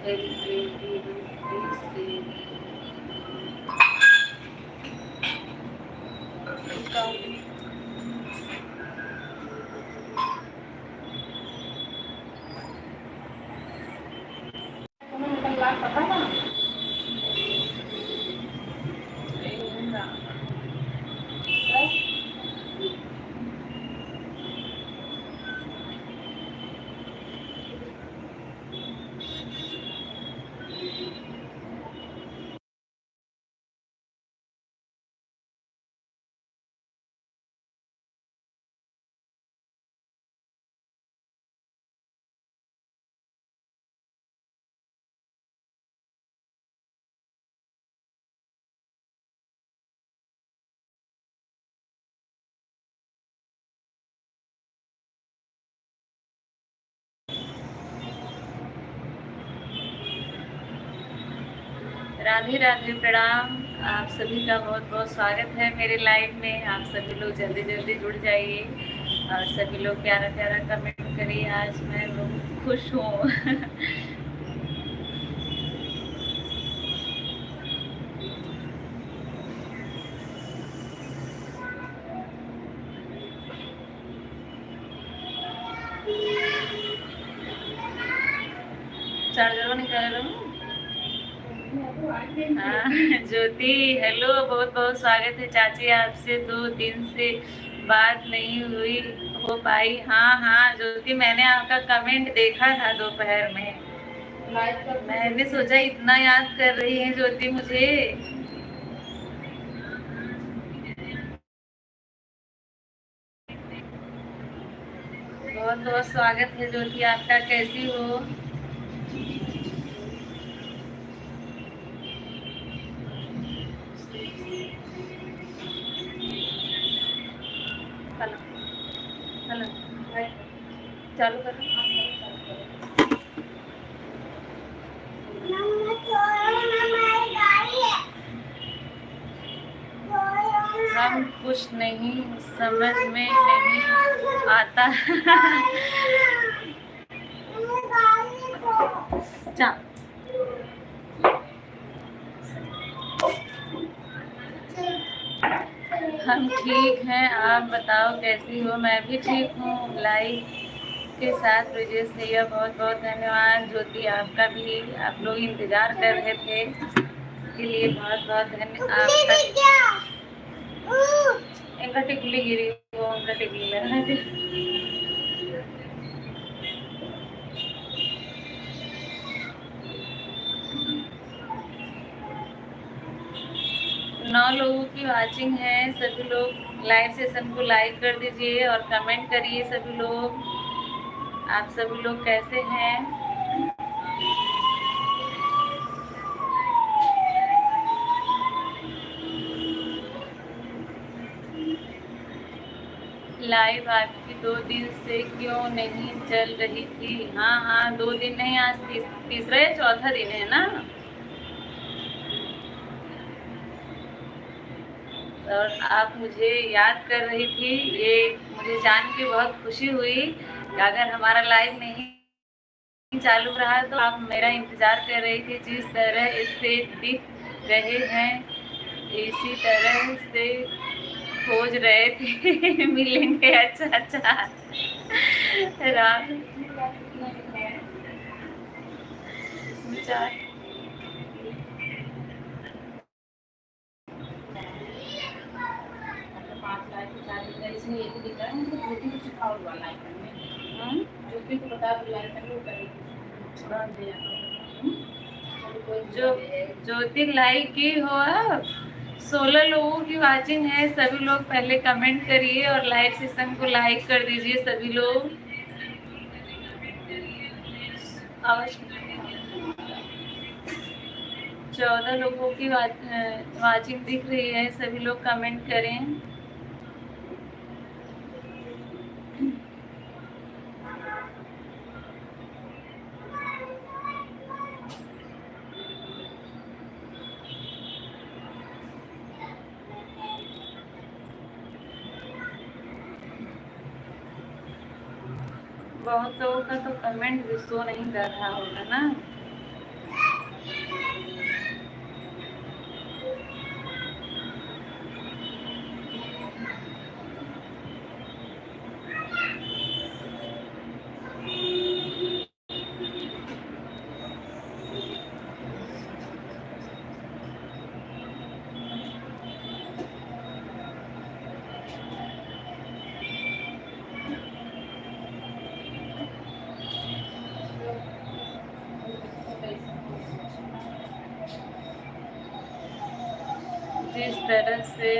पता ना राधे राधे, प्रणाम। आप सभी का बहुत बहुत स्वागत है मेरे लाइव में। आप सभी लोग जल्दी जल्दी जुड़ जाइए और सभी लोग प्यारा प्यारा कमेंट करिए। आज मैं बहुत खुश हूँ। चार्जर निकाल रहा हूँ। हाँ, ज्योति हेलो, बहुत बहुत स्वागत है चाची। आपसे 2 दिन से बात नहीं हुई हो पाई। हाँ हाँ ज्योति, मैंने आपका कमेंट देखा था दोपहर में। मैंने सोचा इतना याद कर रही है ज्योति मुझे। बहुत बहुत स्वागत है ज्योति आपका। कैसी हो? हेलो हेलो, चालू करो। हम कुछ नहीं समझ में नहीं आता। हम ठीक हैं, आप बताओ कैसी हो? मैं भी ठीक हूँ। लाइव के साथ ब्रिजेश भैया बहुत बहुत धन्यवाद। ज्योति आपका भी, आप लोग इंतजार कर रहे थे, इसके लिए बहुत बहुत धन्यवाद आपका। एक टिकली गिरी, वो टिकली लगा। 9 लोगों की वाचिंग है। सभी लोग लाइव सेशन को लाइक कर दीजिए और कमेंट करिए। सभी लोग, आप सभी लोग कैसे हैं? लाइव आपकी 2 दिन से क्यों नहीं चल रही थी? हाँ हाँ 2 दिन नहीं, आज तीसरा या चौथा दिन है ना। और आप मुझे याद कर रही थी, ये मुझे जान के बहुत खुशी हुई कि अगर हमारा लाइव नहीं चालू रहा तो आप मेरा इंतज़ार कर रही थी। जिस तरह इससे दिख रहे हैं इसी तरह से खोज रहे थे। मिलेंगे। अच्छा अच्छा राम, इसमें चार इसमें एक दिख रहा है। ज्योति को सिखाओ लाइक करने, ज्योति को बता दो लाइक करने करेगी। जो ज्योति लाइक की हो आप। 16 लोगों की वाचिंग है। सभी लोग पहले कमेंट करिए और लाइव सेशन को लाइक कर दीजिए सभी लोग। आवाज 14 लोगों की वाचिंग दिख रही है। सभी लोग कमेंट करें। बहुत लोगों का तो कमेंट भी शो नहीं कर रहा होगा ना। जिस तरह से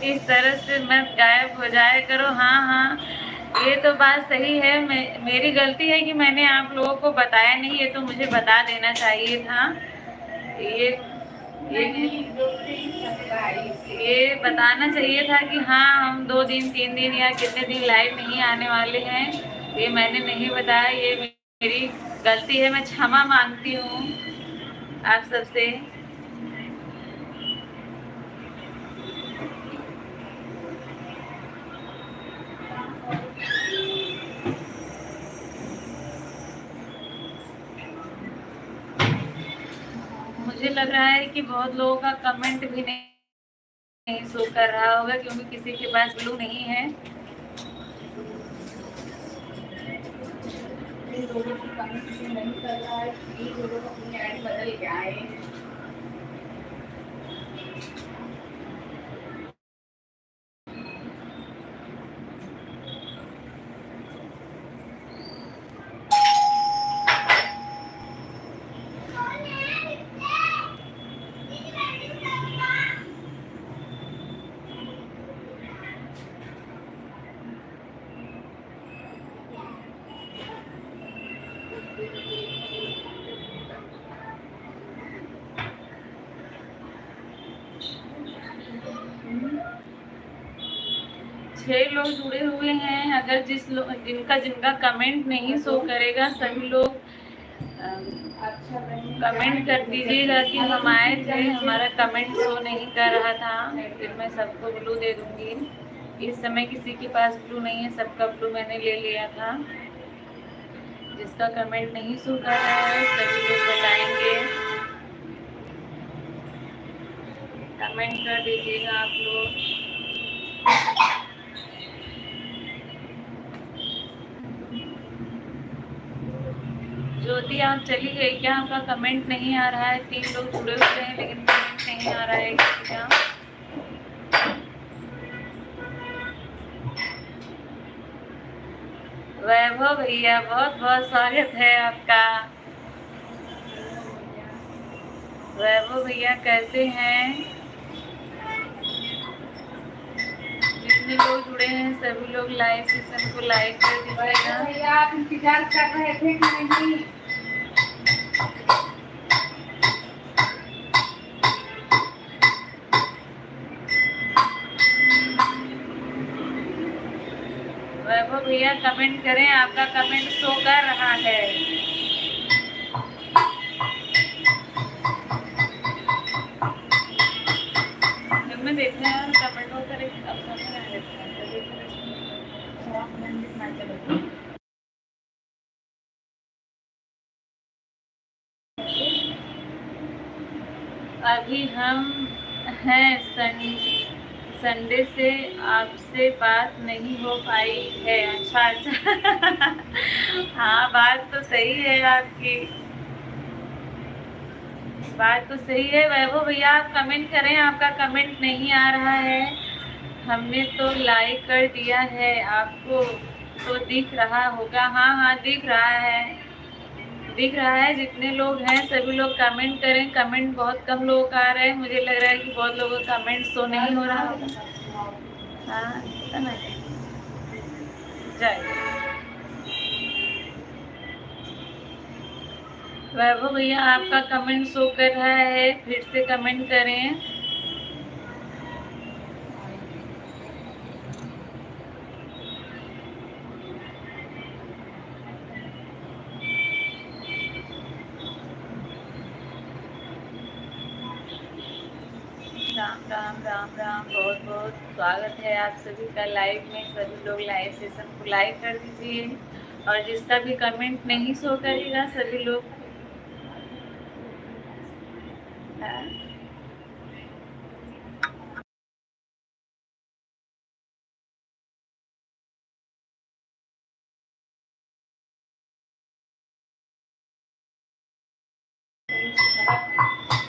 इस तरह से मत गायब हो जाया करो। हाँ हाँ, ये तो बात सही है। मेरी गलती है कि मैंने आप लोगों को बताया नहीं, ये तो मुझे बता देना चाहिए था। ये बताना चाहिए था कि हाँ हम 2 दिन 3 दिन या कितने दिन लाइव नहीं आने वाले हैं। ये मैंने नहीं बताया, ये मेरी गलती है। मैं क्षमा मांगती हूँ आप सबसे। मुझे लग रहा है कि बहुत लोगों का कमेंट भी नहीं शो कर रहा होगा, क्योंकि किसी के पास ब्लू नहीं है। लोगों की कमेंट नहीं कर रहा है, लोगों को अपनी आईडी बदल के आए। छह लोग जुड़े हुए हैं। अगर जिनका कमेंट नहीं शो करेगा, सभी लोग कमेंट कर दीजिएगा कि हम आए थे, हमारा कमेंट शो नहीं कर रहा था, फिर मैं सबको ब्लू दे दूंगी। इस समय किसी के पास ब्लू नहीं है, सबका ब्लू मैंने ले लिया था। जिसका कमेंट नहीं शो कर रहा है सभी लोग बताएंगे, कमेंट कर दीजिएगा आप लोग। ज्योति आप चली गई क्या? आपका कमेंट नहीं आ रहा है। 3 लोग जुड़े हुए हैं लेकिन कमेंट नहीं आ रहा है क्या? वैभव भैया बहुत बहुत स्वागत है आपका। वैभव भैया कैसे हैं? जितने लोग जुड़े हैं सभी लोग लाइव सेशन को लाइक कर दीजिएगा। भैया आप इंतजार कर रहे थे कि नहीं? वैभव भैया कमेंट करें, आपका कमेंट शो कर रहा है। जब मैं देखने यार कमेंट होकर एक अभी हम हैं संडे से आपसे बात नहीं हो पाई है। अच्छा अच्छा हाँ बात तो सही है, आपकी बात तो सही है। वैभव भैया आप कमेंट करें, आपका कमेंट नहीं आ रहा है। हमने तो लाइक कर दिया है, आपको तो दिख रहा होगा। हाँ हाँ दिख रहा है, दिख रहा है। जितने लोग हैं सभी लोग कमेंट करें। कमेंट बहुत कम लोगों का आ रहा है, मुझे लग रहा है कि बहुत लोगों का कमेंट शो नहीं हो रहा होगा। हाँ जय वैभव भैया आपका कमेंट शो कर रहा है, फिर से कमेंट करें। राम राम राम राम, बहुत बहुत स्वागत है आप सभी का लाइव में। सभी लोग लाइव सेशन को लाइक कर दीजिए और जिसका भी कमेंट नहीं शो करेगा सभी लोग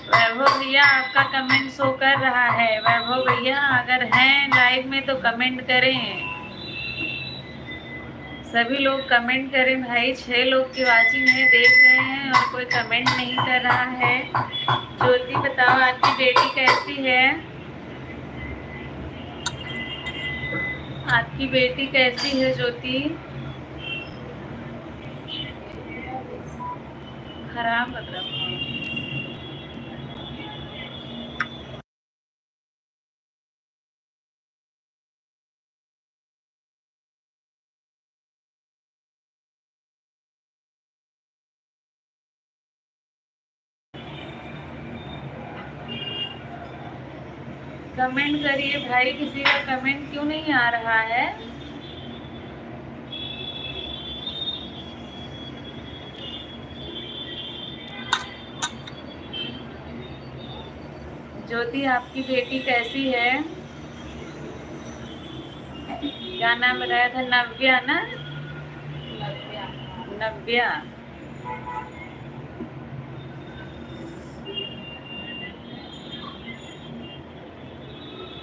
वैभव भैया आपका कमेंट शो कर रहा है। वैभव भैया अगर हैं लाइव में तो कमेंट करें, सभी लोग कमेंट करें भाई। 6 लोग की वाचिंग है, देख रहे हैं और कोई कमेंट नहीं कर रहा है। ज्योति बताओ आपकी बेटी कैसी है? आपकी बेटी कैसी है ज्योति? खराब लग रहा है। कमेंट करिए भाई, किसी का कमेंट क्यों नहीं आ रहा है? ज्योति आपकी बेटी कैसी है? क्या नाम बताया था? नव्या ना? नव्या।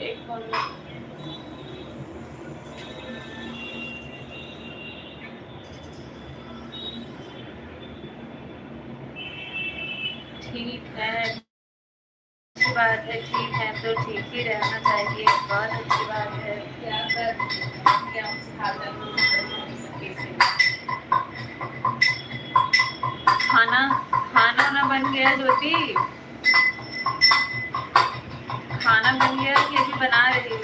एक फोन ठीक है, अच्छी बात है। ठीक है तो ठीक ही रहना चाहिए, बहुत अच्छी बात है। खाना खाना ना बन गया ज्योति? खाना बन गया कि अभी बना रही हो?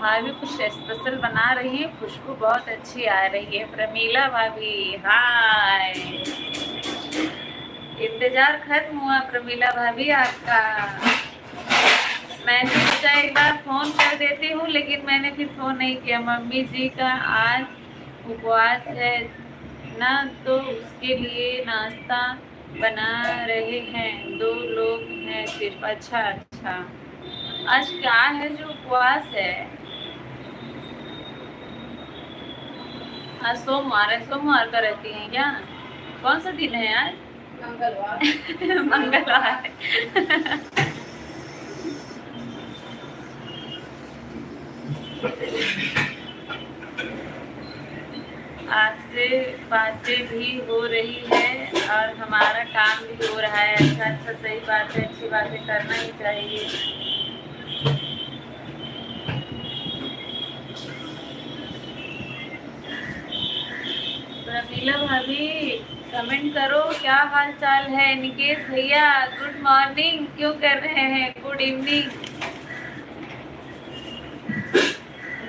भाभी कुछ स्पेशल बना रही है, खुशबू बहुत अच्छी आ रही है। प्रमीला भाभी हाय, इंतजार खत्म हुआ प्रमीला भाभी आपका। मैंने सोचा एक बार फोन कर देती हूँ, लेकिन मैंने फिर फोन नहीं किया। मम्मी जी का आज उपवास है ना, तो उसके लिए नाश्ता बना रहे हैं। 2 लोग हैं सिर्फ। अच्छा अच्छा, आज क्या है जो उपवास है? आज सोमवार है। सोमवार का रहती हैं क्या? कौन सा दिन है आज? मंगलवार। मंगलवार। आपसे बातें भी हो रही है और हमारा काम भी हो रहा है। अच्छा अच्छा, सही बात है, अच्छी बातें करना ही चाहिए। प्रमीला भाभी कमेंट करो, क्या हाल चाल है? निकेश भैया गुड मॉर्निंग क्यों कर रहे हैं? Good evening.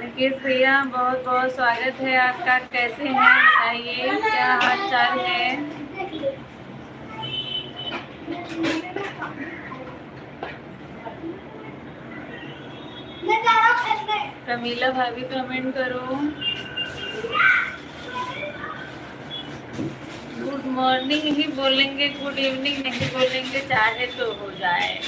निकेश भैया बहुत बहुत स्वागत है आपका। कैसे हैं बताइए, क्या हाल चाल है? प्रमीला भाभी कमेंट करो। गुड मॉर्निंग ही बोलेंगे, गुड इवनिंग नहीं बोलेंगे, चाहे तो हो जाए।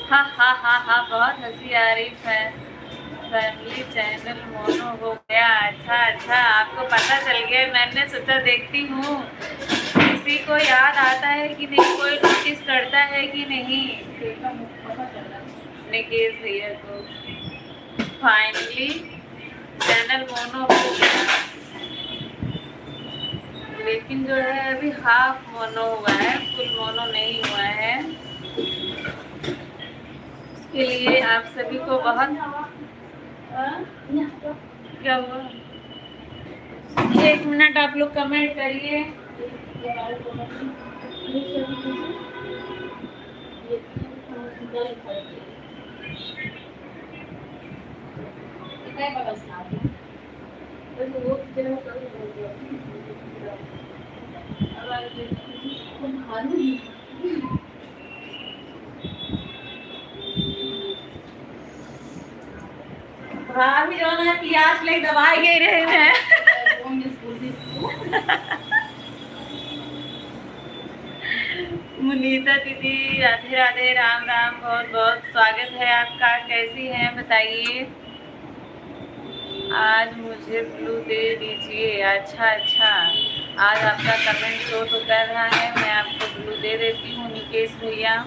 हाँ हाँ हाँ हाँ, बहुत हंसी आ रही है। फैमिली चैनल मोनो हो गया। अच्छा अच्छा, आपको पता चल गया। मैंने सोचा देखती हूँ को याद आता है कि नहीं, कोई नोटिस करता है कि नहीं निकेश भैया को। फाइनली चैनल मोनो हो गया, लेकिन जो है अभी हाफ मोनो हुआ है, फुल मोनो नहीं हुआ है। इसके लिए आप सभी को बहुत क्या हुआ, 1 मिनट आप लोग कमेंट करिए। भाभी जो है प्याज ले दबाई गई रहे हैं। मुनीता दीदी राधे राधे, राम राम, बहुत बहुत स्वागत है आपका। कैसी हैं बताइए। आज मुझे ब्लू दे दीजिए। अच्छा अच्छा, आज आपका कमेंट शो तो कर रहा है, मैं आपको ब्लू दे देती हूँ निकेश भैया।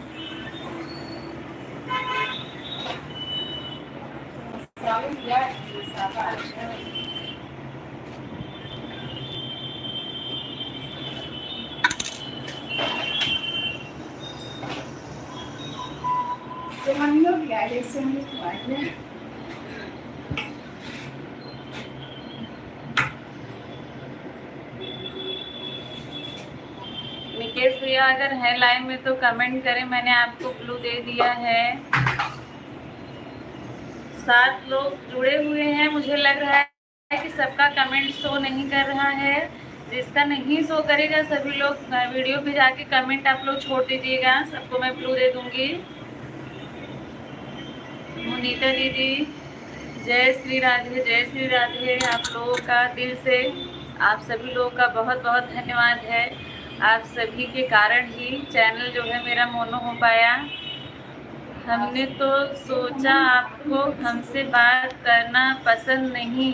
निकेश भैया अगर है लाइन में तो कमेंट करें, मैंने आपको ब्लू दे दिया है। 7 लोग जुड़े हुए हैं, मुझे लग रहा है कि सबका कमेंट शो नहीं कर रहा है। जिसका नहीं शो करेगा सभी लोग वीडियो पे जाके कमेंट आप लोग छोड़ दीजिएगा, सबको मैं ब्लू दे दूंगी। मुनीता दीदी जय श्री राधे, जय श्री राधे। आप लोगों का दिल से, आप सभी लोगों का बहुत बहुत धन्यवाद है। आप सभी के कारण ही चैनल जो है मेरा मोनो हो पाया। हमने तो सोचा आपको हमसे बात करना पसंद नहीं,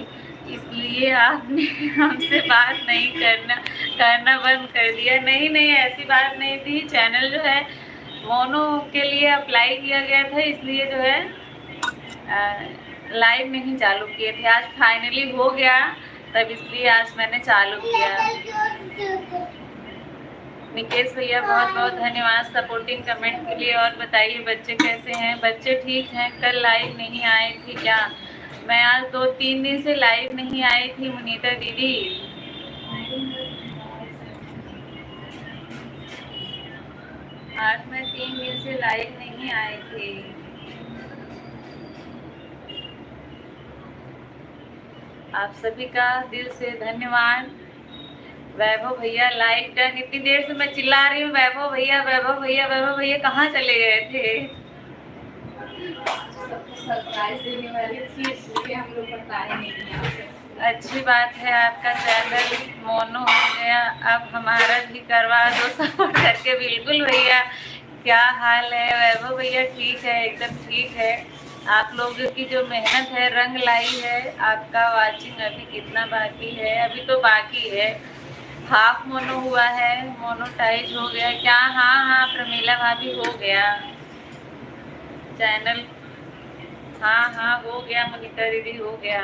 इसलिए आपने हमसे बात नहीं करना बंद कर दिया। नहीं नहीं, ऐसी बात नहीं थी। चैनल जो है मोनो के लिए अप्लाई किया गया था, इसलिए जो है लाइव नहीं चालू किए थे। आज फाइनली हो गया, तब इसलिए आज मैंने चालू किया। निकेश भैया बहुत बहुत धन्यवाद सपोर्टिंग कमेंट के लिए। और बताइए बच्चे कैसे हैं? बच्चे ठीक हैं। कल लाइव नहीं आए थी क्या? मैं आज 2-3 दिन से लाइव नहीं आई थी मुनीता दीदी। आज मैं 3 दिन से लाइव नहीं आई थी। आप सभी का दिल से धन्यवाद। वैभव भैया लाइक डन। इतनी देर से मैं चिल्ला रही हूँ वैभव भैया वैभव भैया वैभव भैया, कहाँ चले गए थे? सरप्राइज देने वाली थी, इसलिए हम लोग बताए नहीं। अच्छी बात है, आपका चैनल मोनो हो गया। अब हमारा भी करवा दो सपोर्ट करके। बिल्कुल भैया, क्या हाल है? वैभव भैया ठीक है, एकदम ठीक है। आप लोगों की जो मेहनत है रंग लाई है। आपका वाचिंग अभी कितना बाकी है? अभी तो बाकी है, हाफ मोनो हुआ है, मोनोटाइज हो गया क्या? हाँ हाँ प्रमीला भाभी, हो गया चैनल। हाँ हाँ हो गया मोनिका दीदी, हो गया।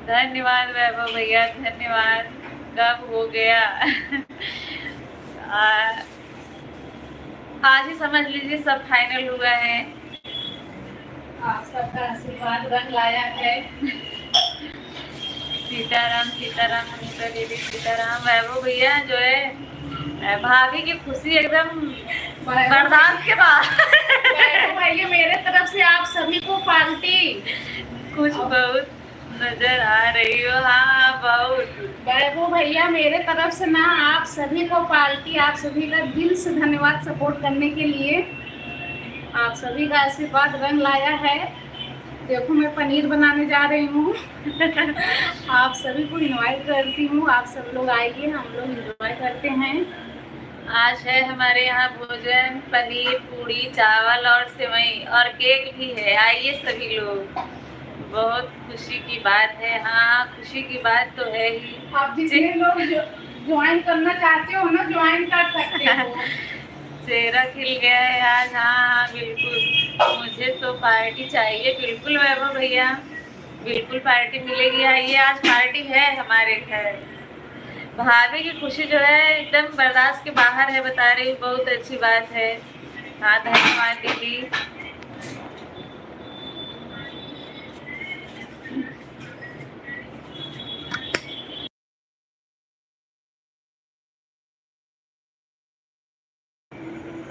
धन्यवाद वैभव भैया, धन्यवाद। कब हो गया? आज ही समझ लीजिए सब फाइनल हुआ है। आप सबका आशीर्वाद रंग लाया है। सीताराम सीताराम मुनीता दीदी, सीताराम। वैभव भैया जो है भाभी की खुशी एकदम बर्दाश्त के बाद। भैया मेरे तरफ से आप सभी को पार्टी कुछ बहुत नजर आ रही हो। हाँ बहुत। वैभव भैया मेरे तरफ से ना आप सभी को पार्टी। आप सभी का दिल से धन्यवाद सपोर्ट करने के लिए। आप सभी का आशीर्वाद रंग लाया है। देखो मैं पनीर बनाने जा रही हूँ। आप सभी को इनवाइट करती हूँ, आप सब लोग आइए, हम लोग एंजॉय करते हैं। आज है हमारे यहाँ भोजन, पनीर, पूड़ी, चावल और सेवई और केक भी है। आइए सभी लोग। बहुत खुशी की बात है। हाँ, खुशी की बात तो है ही। आप जितने लोग ज्वाइन करना चाहते हो ना, ज्वाइन कर सकते हो। चेहरा खिल गया है आज। हाँ हाँ बिल्कुल, मुझे तो पार्टी चाहिए। बिल्कुल वैभव भैया, बिल्कुल पार्टी मिलेगी। आइए, आज पार्टी है हमारे घर। भाभी की खुशी जो है एकदम बर्दाश्त के बाहर है, बता रही हूँ। बहुत अच्छी बात है। हाँ, धन्यवाद दीदी।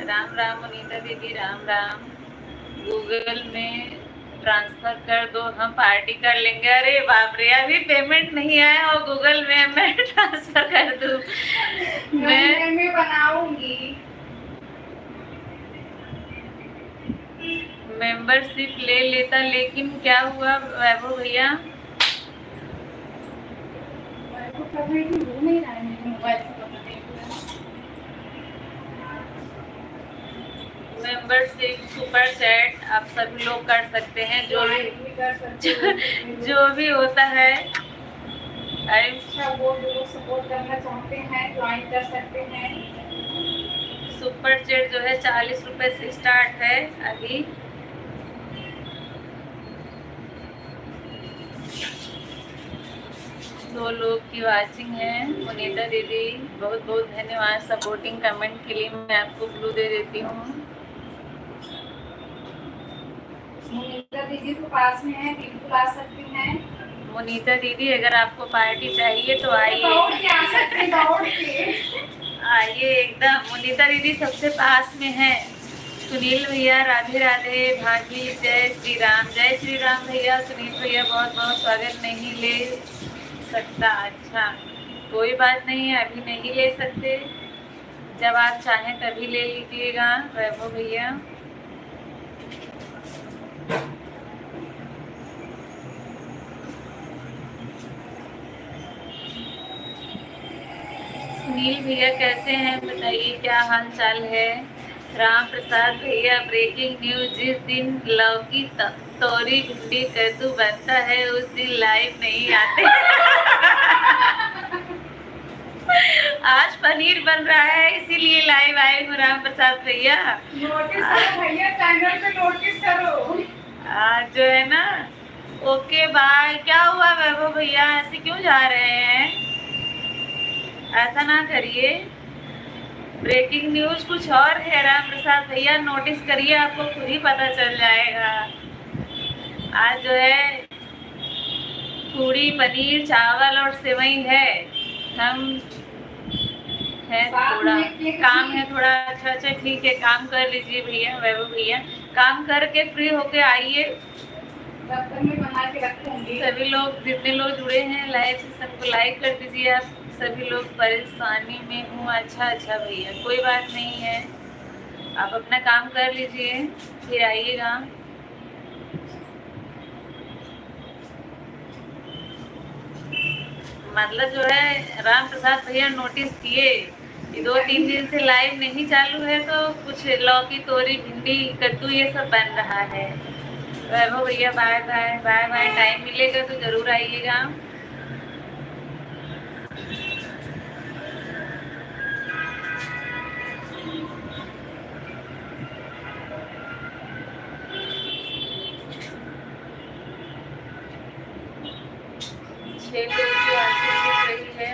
राम राम मुनीता दीदी, राम राम। गूगल में ट्रांसफर कर दो, हम पार्टी कर लेंगे। अरे बाप रे, अभी पेमेंट नहीं आया और गूगल में मैं ट्रांसफर कर दूं? मैं बनाऊंगी। मेंबरशिप ले लेता, लेकिन क्या हुआ वैभव भैया? मेंबरशिप, सुपर चैट आप सभी लोग कर सकते हैं, जो भी होता है। अच्छा, वो लोग सपोर्ट करना चाहते हैं, ज्वाइन कर सकते हैं। सुपर चैट जो है 40 रुपए से स्टार्ट है अभी। दो लोग की वाचिंग है। मुनीता दीदी बहुत बहुत धन्यवाद सपोर्टिंग कमेंट के लिए। मैं आपको ब्लू दे देती हूँ। मुनीता दीदी तो पास में है, बिल्कुल आ सकती हैं। मुनीता दीदी, अगर आपको पार्टी चाहिए तो आइए। दौड़ के आ सकते हैं, दौड़ के आइए एकदम। मुनीता दीदी सबसे पास में है। सुनील भैया राधे राधे। भाभी जय श्री राम। जय श्री राम भैया। सुनील भैया बहुत बहुत स्वागत। नहीं ले सकता? अच्छा, कोई बात नहीं है, अभी नहीं ले सकते। जब आप चाहें तभी ले लीजिएगा वैभव भैया। सुनील भैया कैसे हैं बताइए, क्या हाल चाल है? राम प्रसाद भैया, ब्रेकिंग न्यूज, जिस दिन लौकी तोरी भिंडी कद्दू बनता है उस दिन लाइव नहीं आते। आज पनीर बन रहा है इसीलिए लाइव आए हूँ राम प्रसाद भैया। नोटिस करो भैया, चैनल पे नोटिस करो। आज जो है ना, ओके बाय। क्या हुआ वैभव भैया, ऐसे क्यों जा रहे हैं? ऐसा ना करिए। ब्रेकिंग न्यूज कुछ और है राम प्रसाद भैया, नोटिस करिए, आपको खुद ही पता चल जाएगा। आज जो है पूड़ी, पनीर, चावल और सेवई है। हम है थोड़ा काम है थोड़ा। अच्छा ठीक है, काम कर लीजिए भैया, वैभव भैया। काम करके फ्री होके आइए। में बना के रखूंगी। सभी लोग, जितने लोग जुड़े हैं लाइव से, सबको लाइक कर दीजिए आप। सभी लोग परेशानी में हूँ। अच्छा भैया, कोई बात नहीं है, आप अपना काम कर लीजिए फिर आइएगा। मतलब जो है राम प्रसाद भैया नोटिस किए, 2-3 दिन से लाइव नहीं चालू है तो कुछ लौकी तोरी भिंडी कद्दू ये सब बन रहा है। वैभव भैया bye bye bye bye. Time मिलेगा तो जरूर आइएगा। रही है।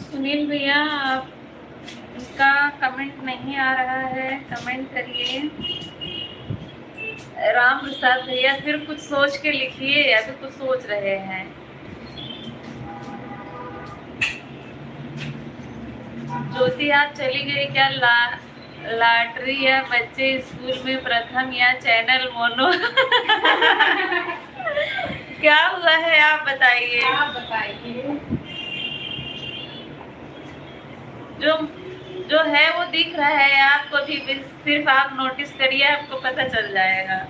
सुनील भैया, आपका कमेंट नहीं आ रहा है, कमेंट करिए। राम प्रसाद भैया फिर कुछ सोच के लिखिए, या फिर कुछ सोच रहे हैं? ज्योति आप चली गई क्या? लॉटरी या बच्चे स्कूल में प्रथम या चैनल मोनो? क्या हुआ है आप बताइए। आप बताइए। जो जो है वो दिख रहा है आपको, अभी सिर्फ आप नोटिस करिए, आपको पता चल जाएगा।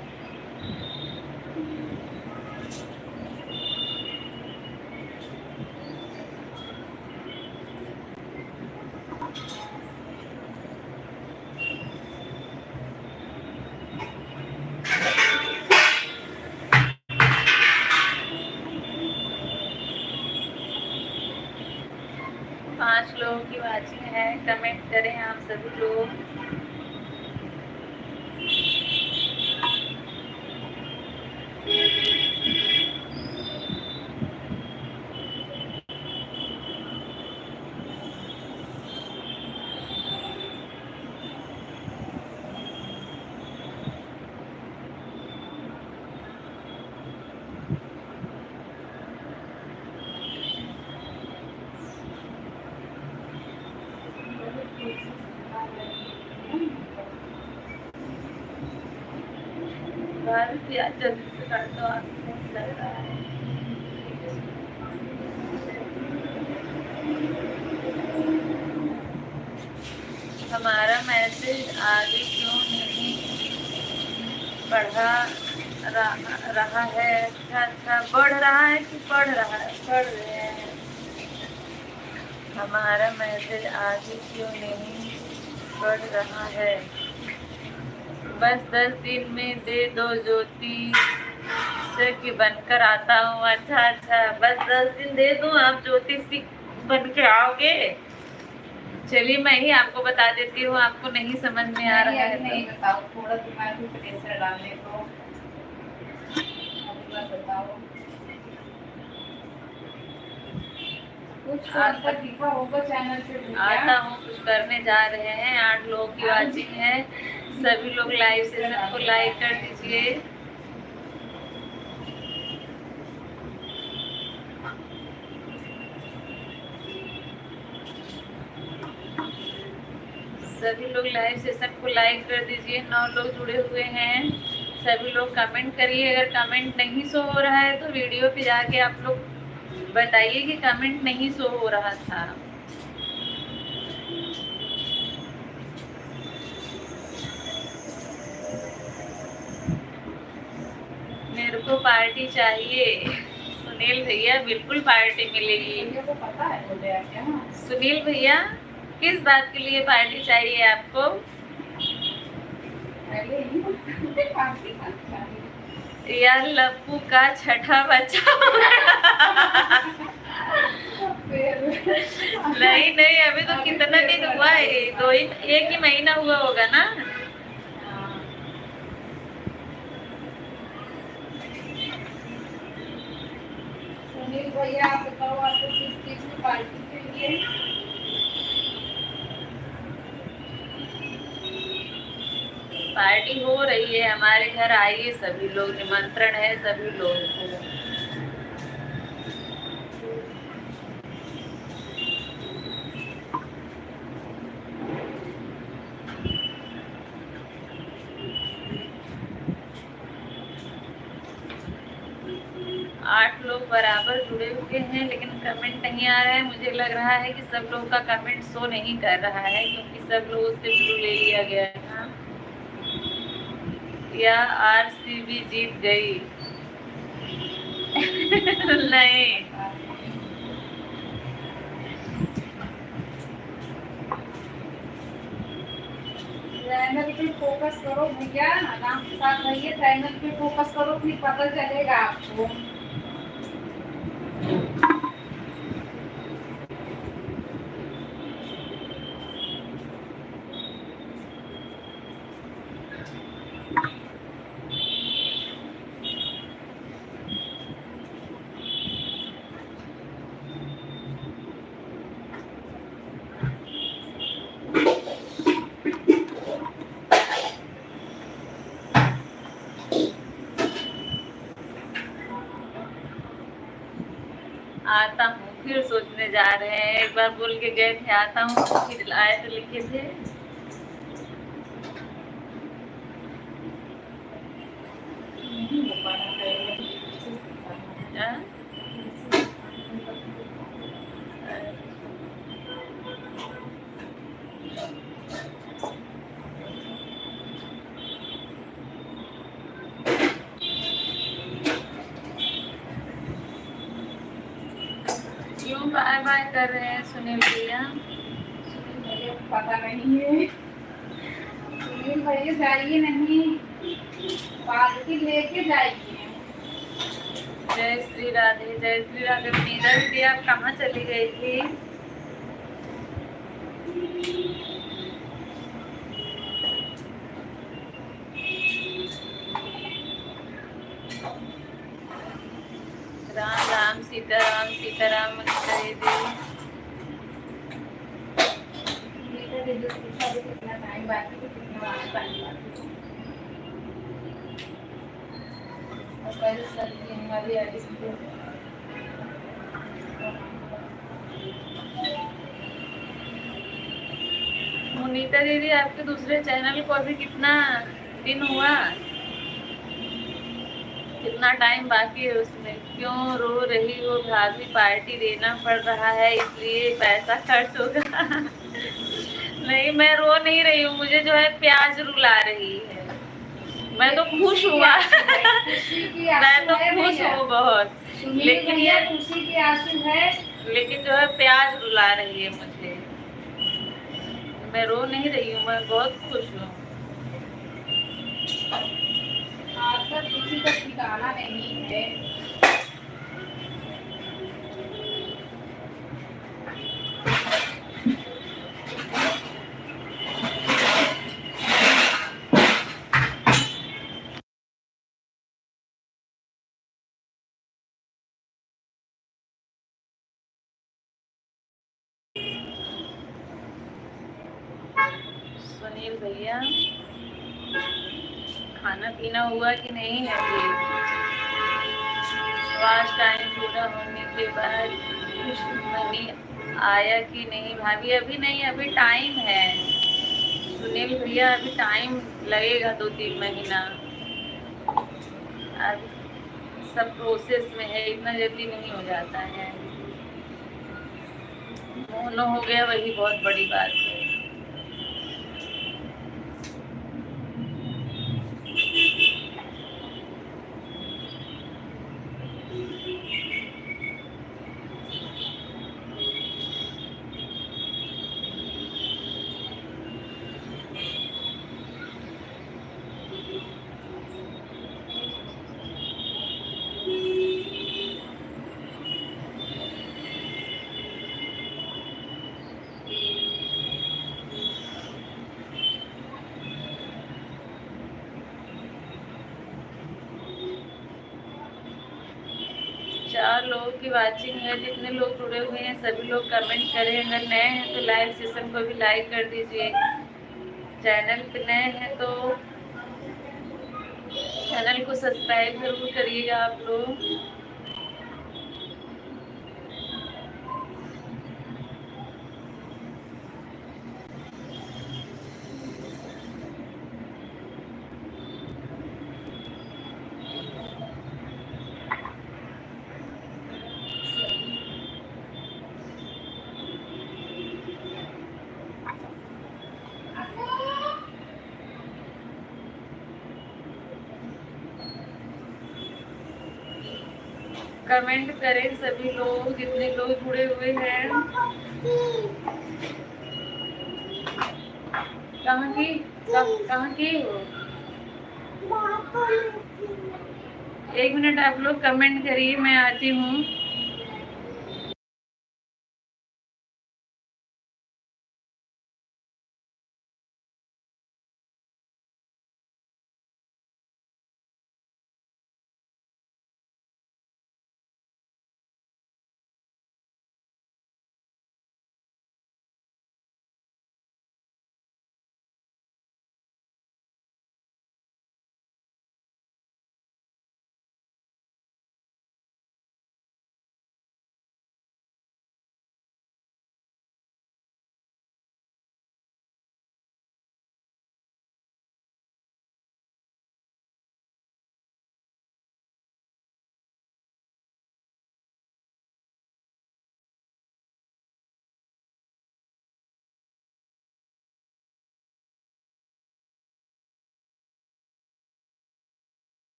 पांच लोगों की वाचिंग है, कमेंट करें आप सभी लोग। प्याज जल्दी से काट दो, आपको लग रहा है। हमारा मैसेज आगे क्यों नहीं बढ़ा रहा है? अच्छा, बढ़ रहा है कि पढ़ रहा है? पढ़ रहे हैं। हमारा मैसेज आगे क्यों नहीं बढ़ रहा है? बस 10 दिन में दे दो ज्योति से कि बनकर आता हूँ। अच्छा, बस 10 दिन दे दूँ, आप ज्योतिषी बन के आओगे? चलिए मैं ही आपको बता देती हूँ, आपको नहीं समझ में आ रहा है नहीं बताओ, थोड़ा दिमाग में प्रेशर डालने को बताओ। कुछ आता दिखा होगा चैनल पे। आता हूँ, कुछ करने जा रहे हैं। 8 लोगों की वाचिंग है, सभी लोग लाइव सेशन को लाइक कर दीजिए। सभी लोग लाइव सेशन को लाइक कर दीजिए। 9 लोग जुड़े हुए हैं, सभी लोग कमेंट करिए। अगर कमेंट नहीं शो हो रहा है तो वीडियो पे जाके आप लोग बताइए कि कमेंट नहीं शो हो रहा था। मेरे को पार्टी चाहिए सुनील भैया, बिल्कुल पार्टी मिलेगी। पता है क्या? सुनील भैया, किस बात के लिए पार्टी चाहिए आपको? यार लप्पू का छठा बच्चा नहीं, अभी तो कितना दिन हुआ है? एक ही महीना हुआ होगा ना। सुनील भैया आप बताओ, आपको किस चीज की पार्टी चाहिए? पार्टी हो रही है हमारे घर, आइए सभी लोग, निमंत्रण है सभी लोगों को। 8 लोग बराबर जुड़े हुए हैं, लेकिन कमेंट नहीं आ रहा है। मुझे लग रहा है कि सब लोगों का कमेंट शो नहीं कर रहा है, क्योंकि सब लोगों से ब्लू ले लिया गया है। या आरसीबी जीत गई? नहीं, चैनल पे फोकस करो भैया, आराम के साथ रहिए, चैनल पे फोकस करो, फिर पता चलेगा आपको। आता हूँ, फिर सोचने जा रहे हैं। एक बार बोल के गए थे आता हूँ, फिर आए तो लिखे थे कर रहे हैं सुनील भैया? सुनील भैया को पता नहीं है। सुनील भैया जाइए नहीं, पार्टी लेके जाइए। जय श्री राधे, जय श्री राधे। मीरा दीदी आप कहाँ चली गई थी? राम राम, सीताराम सीताराम। मीरा दीदी मीरा दीदी से पूछा भी कितना टाइम बाकी है, कितना टाइम बाकी है। और कल सब्जी हमारी आई थी। मुनीता दीदी आपके दूसरे चैनल को अभी कितना दिन हुआ? कितना टाइम बाकी है उसमें? क्यों रो रही हो भाभी? पार्टी देना पड़ रहा है इसलिए पैसा खर्च होगा। नहीं, मैं रो नहीं रही हूँ, मुझे जो है प्याज रुला रही है। मैं तो खुश हुआ। मैं तो खुश हूँ बहुत, लेकिन ये खुशी की आंसू है। लेकिन जो है प्याज रुला रही है मुझे। मैं रो नहीं रही हूँ, मैं बहुत खुश हूँ। आपका किसी का ठिकाना नहीं है। सुनील भैया खाना पीना हुआ कि नहीं है? आज टाइम पूरा होने के बाद कुछ मनी आया कि नहीं भाभी? अभी नहीं, अभी टाइम है सुनील भैया, अभी टाइम लगेगा 2-3 महीना। अभी सब प्रोसेस में है, इतना जल्दी नहीं हो जाता है। मोनो हो गया वही बहुत बड़ी बात है। चार लोगों की वाचिंग है, जितने लोग जुड़े हुए हैं सभी लोग कमेंट करें। अगर नए हैं तो लाइव सेशन को भी लाइक कर दीजिए। चैनल पे नए हैं तो चैनल को सब्सक्राइब जरूर करिएगा आप लोग। कमेंट करें सभी लोग, जितने लोग जुड़े हुए हैं। कहाँ की हो? 1 मिनट आप लोग कमेंट करिए, मैं आती हूँ।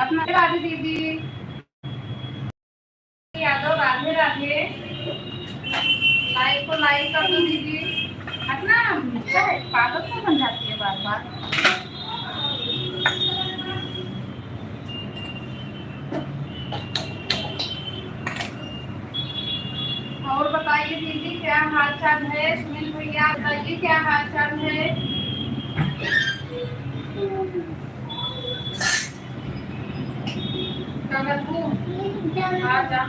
अपना राधे दीदी यादव, राधे राधे। लाइक को लाइक कर दो दीदी। अपना पागल क्यों बन जाती है बार बार। और बताइए दीदी क्या हाल चाल है। सुनील भैया बताइए क्या हाल चाल है। आजा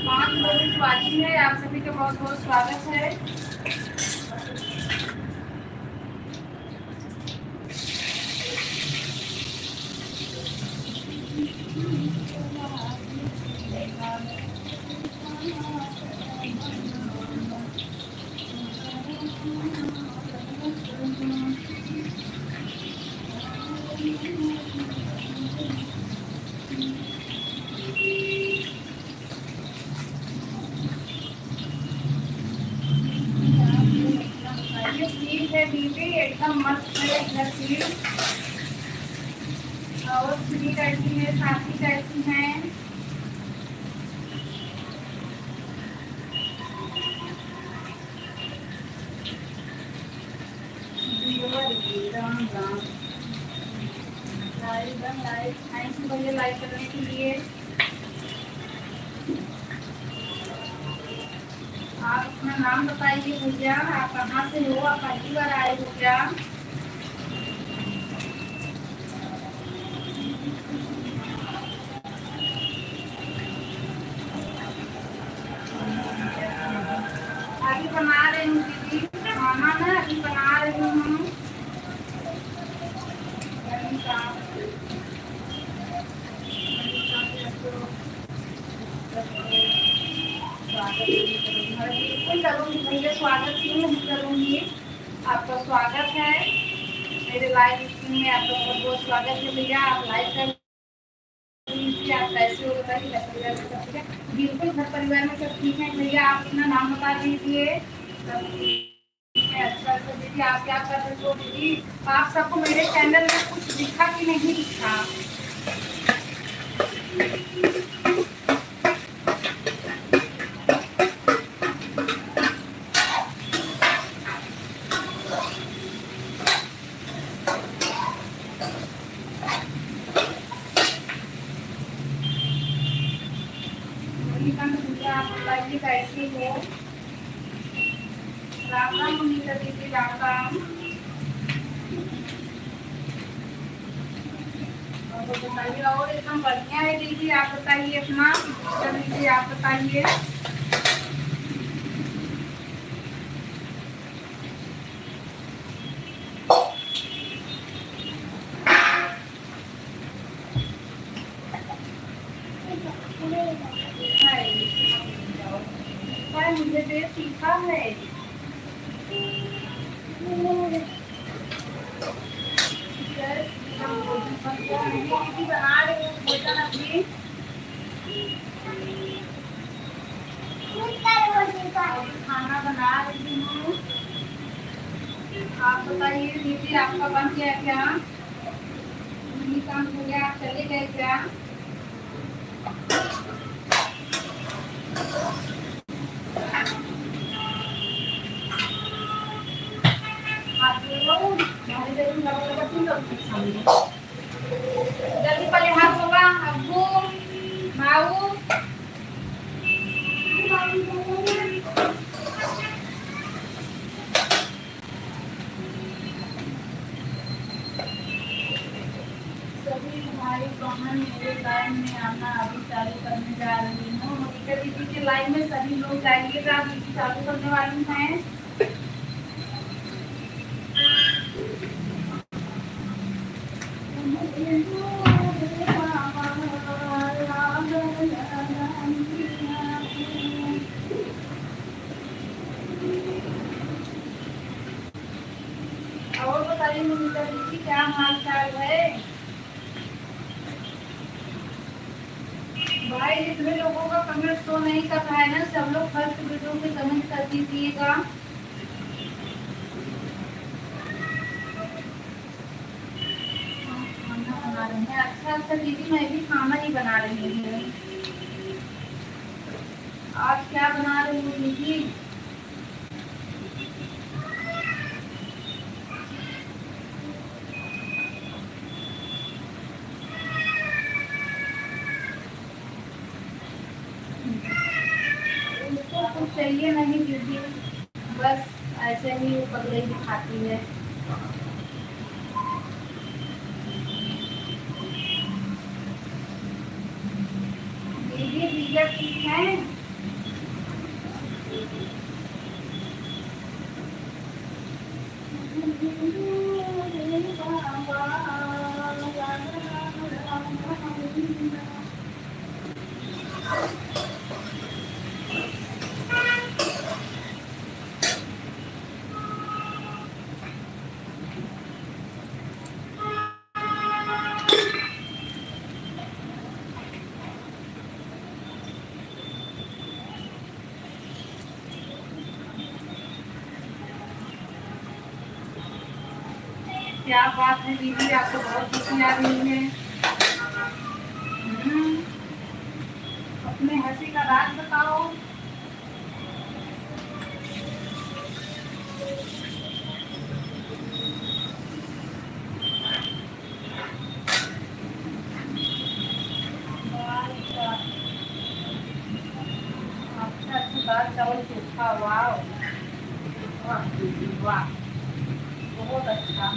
5 बजे वाली है। आप सभी का बहुत बहुत स्वागत है। ठीक है दीदी एकदम मस्त है घर की। और श्री कैसी है, साथी कैसी है। थैंक यू भैया लाइक करने के लिए। आप अपना नाम बताइए भैया, आप कहाँ से हो, आप पहली बार आए हो क्या। अभी बना रही हूँ दीदी खाना ना, अभी बना रही हूँ। बिल्कुल करूँगी भैया, स्वागत क्यों नहीं करूँगी। आपका स्वागत है मेरे लाइव स्ट्रीम में। आपका बहुत बहुत स्वागत है भैया। आप लाइक कर लीजिए। आप कैसे हो बताइए, घर परिवार में सब ठीक है। बिल्कुल घर परिवार में सब ठीक है भैया। आप अपना नाम बता दीजिए। अच्छा तो दीदी आप क्या कर रहे हो दीदी। आप सबको मेरे चैनल में कुछ दिखा कि नहीं दिखा। आप बताइए कैसे हो। राम राम मुनीता दीदी, राम राम। और बताइए और एकदम बढ़िया है दीदी। आप बताइए अपना दीदी, आप बताइए। मुझे देर सीखा है। बना रही हूँ भोजन अभी। खाना बना रही हूँ। आप बताइए दीदी आपका बन गया क्या। काम हो गया, आप चले गए क्या। जल्दी पहले हाथ होगा अब्बू माऊ। सभी हमारी बहन मेरे लाइव में आना अभी चालू करने जा रही हूँ। मोनिका दीदी के लाइव में सभी लोग जाइएगा, अभी चालू करने वाली हैं। और बताइए मोनिका दीदी क्या हाल चाल है। भाई जितने लोगों का कमेंट शो नहीं कर रहा है ना, सब लोग फर्स्ट वीडियो पे कमेंट कर दीजिएगा। अच्छा दीदी, मैं भी खाना ही बना रही हूँ। आज क्या बना रही हूँ दीदी? उसको कुछ चाहिए नहीं दीदी, बस ऐसे ही वो पगले दिखाती है। दीदी जीजा ठीक है? क्या बात है दीदी, आपको बहुत खुशी आ रही है। हम्म, अपने हंसी का राज बताओ। अच्छा अच्छा, दाल चावल चोखा, वाह वाह दीदी वाह, बहुत अच्छा।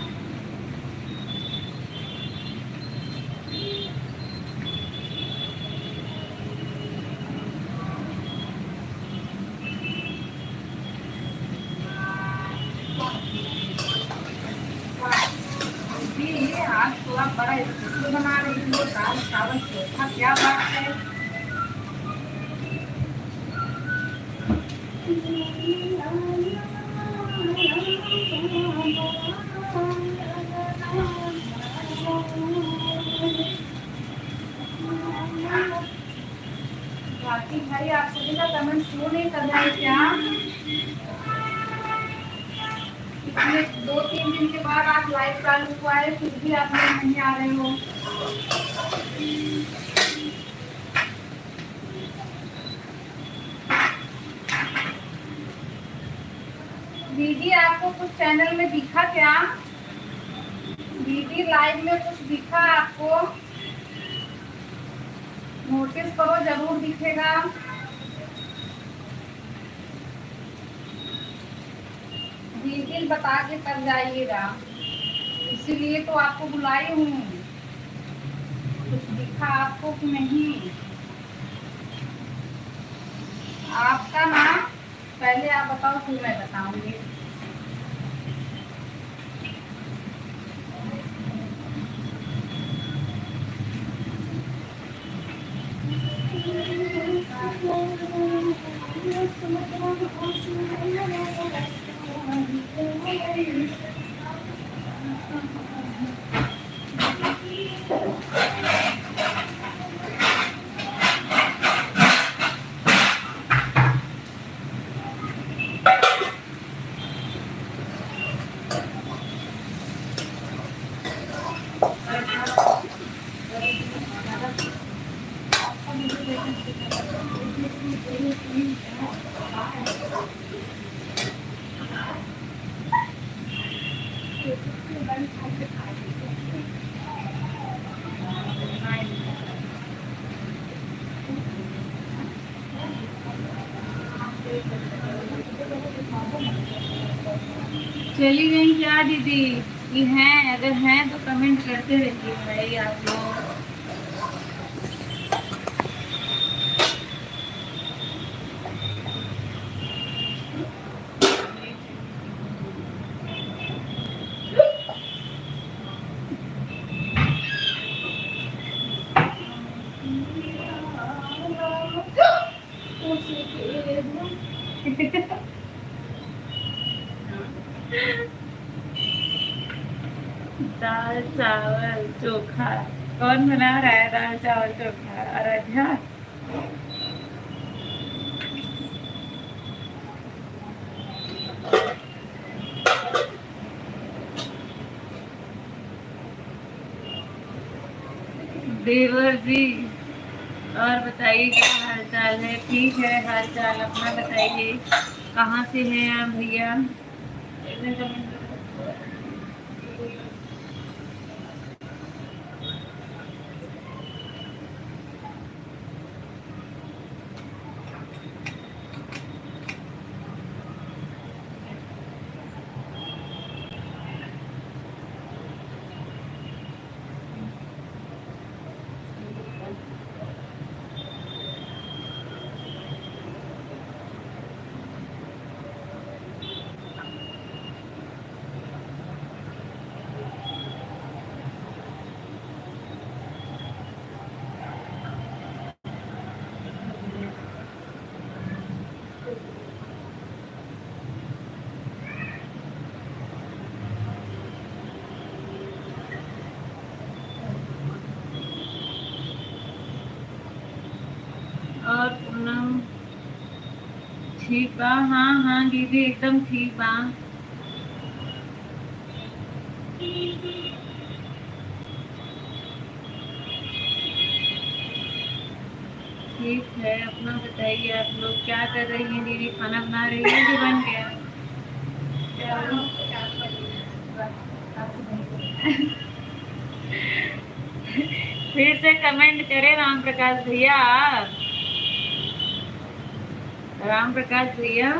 दीदी आज तो आप बड़ा स्पेशल बना रही हो, दाल चावल चोखा, क्या बात है। बाकी भाई, आप सभी का कमेंट क्यों नहीं कर रहे हैं क्या? इतने 2-3 दिन के बाद आप लाइव चालू हुआ है, फिर भी आप नहीं आ रहे हो। दीदी आपको कुछ चैनल में दिखा क्या? दीदी लाइव में कुछ दिखा आपको? नोटिस करो, जरूर दिखेगा। दीदी बता के कर जाइएगा, इसीलिए तो आपको बुलाई हूँ। कुछ दिखा आपको कि नहीं? आपका नाम पहले आप बताओ, फिर मैं बताऊंगी। चली गई क्या दीदी? कि हैं? अगर हैं तो कमेंट करते रहिए भाई आप लोग। दाल चावल चोखा कौन बना रहा है? दाल चावल चोखा आराध्या। देवर जी, और बताइए क्या हाल चाल है? ठीक है हाल चाल, अपना बताइए। कहाँ से हैं आप भैया? और पूनम ठीक बा? हाँ हाँ दीदी एकदम ठीक बा। ठीक है, अपना बताइए। आप लोग क्या कर रही हैं दीदी? खाना बना रही है कि बन गया? फिर से कमेंट करें राम प्रकाश भैया। राम प्रकाश भैया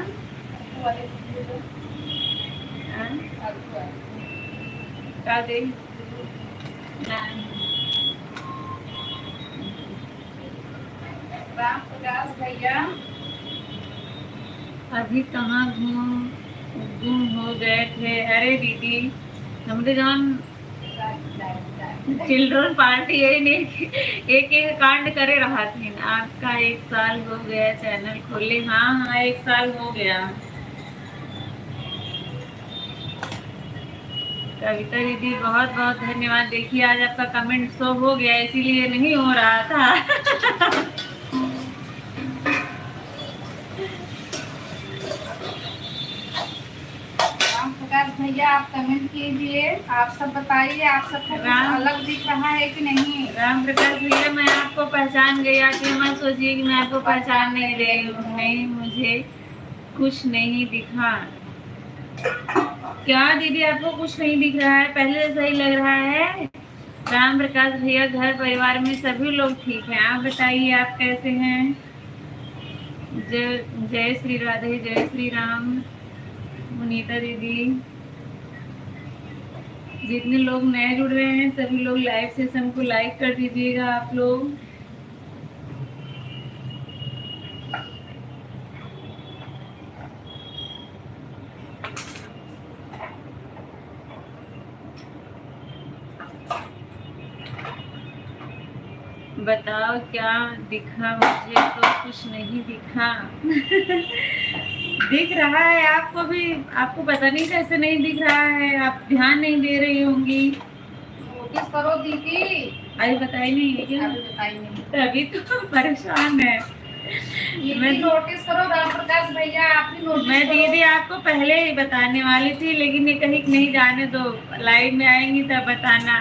का दे राम प्रकाश भैया अभी कहाँ गुम हो गए थे? अरे दीदी हमरे जौन चिल्ड्रन पार्टी है नहीं, एक एक कांड करे रहा थे। आपका 1 साल हो गया चैनल खोले? हाँ हाँ 1 साल हो गया। कविता दीदी बहुत बहुत धन्यवाद। देखिए आज आपका कमेंट शो हो गया, इसीलिए नहीं हो रहा था। राम प्रकाश भैया आप कमेंट कीजिए, आप सब बताइए, आप सबको कुछ अलग दिख रहा है कि नहीं? राम प्रकाश भैया मैं आपको पहचान गई, आके मत सोचिए कि मैं आपको पहचान नहीं रही हूँ। नहीं मुझे कुछ नहीं दिखा। क्या दीदी आपको कुछ नहीं दिख रहा है? पहले से सही लग रहा है। राम प्रकाश भैया घर परिवार में सभी लोग ठीक हैं, आप बताइए आप कैसे हैं? जय जय श्री राधे, जय श्री राम। मुनीता दीदी, जितने लोग नए जुड़ रहे हैं सभी लोग लाइव सेशन को लाइक कर दीजिएगा आप लोग। बताओ क्या दिखा? मुझे तो कुछ नहीं दिखा। दिख रहा है आपको भी, आपको पता नहीं कैसे नहीं दिख रहा है, आप ध्यान नहीं दे रही होंगी। नोटिस करो दीदी। अरे बताई नहीं है क्या? अभी बताई नहीं। तभी तो परेशान है। मैं नोटिस करो राम प्रकाश भैया, आप भी नोटिस मैं करो। दीदी आपको पहले ही बताने वाली थी, लेकिन ये कहीं नहीं जाने दो, लाइव में आएंगी तब बताना।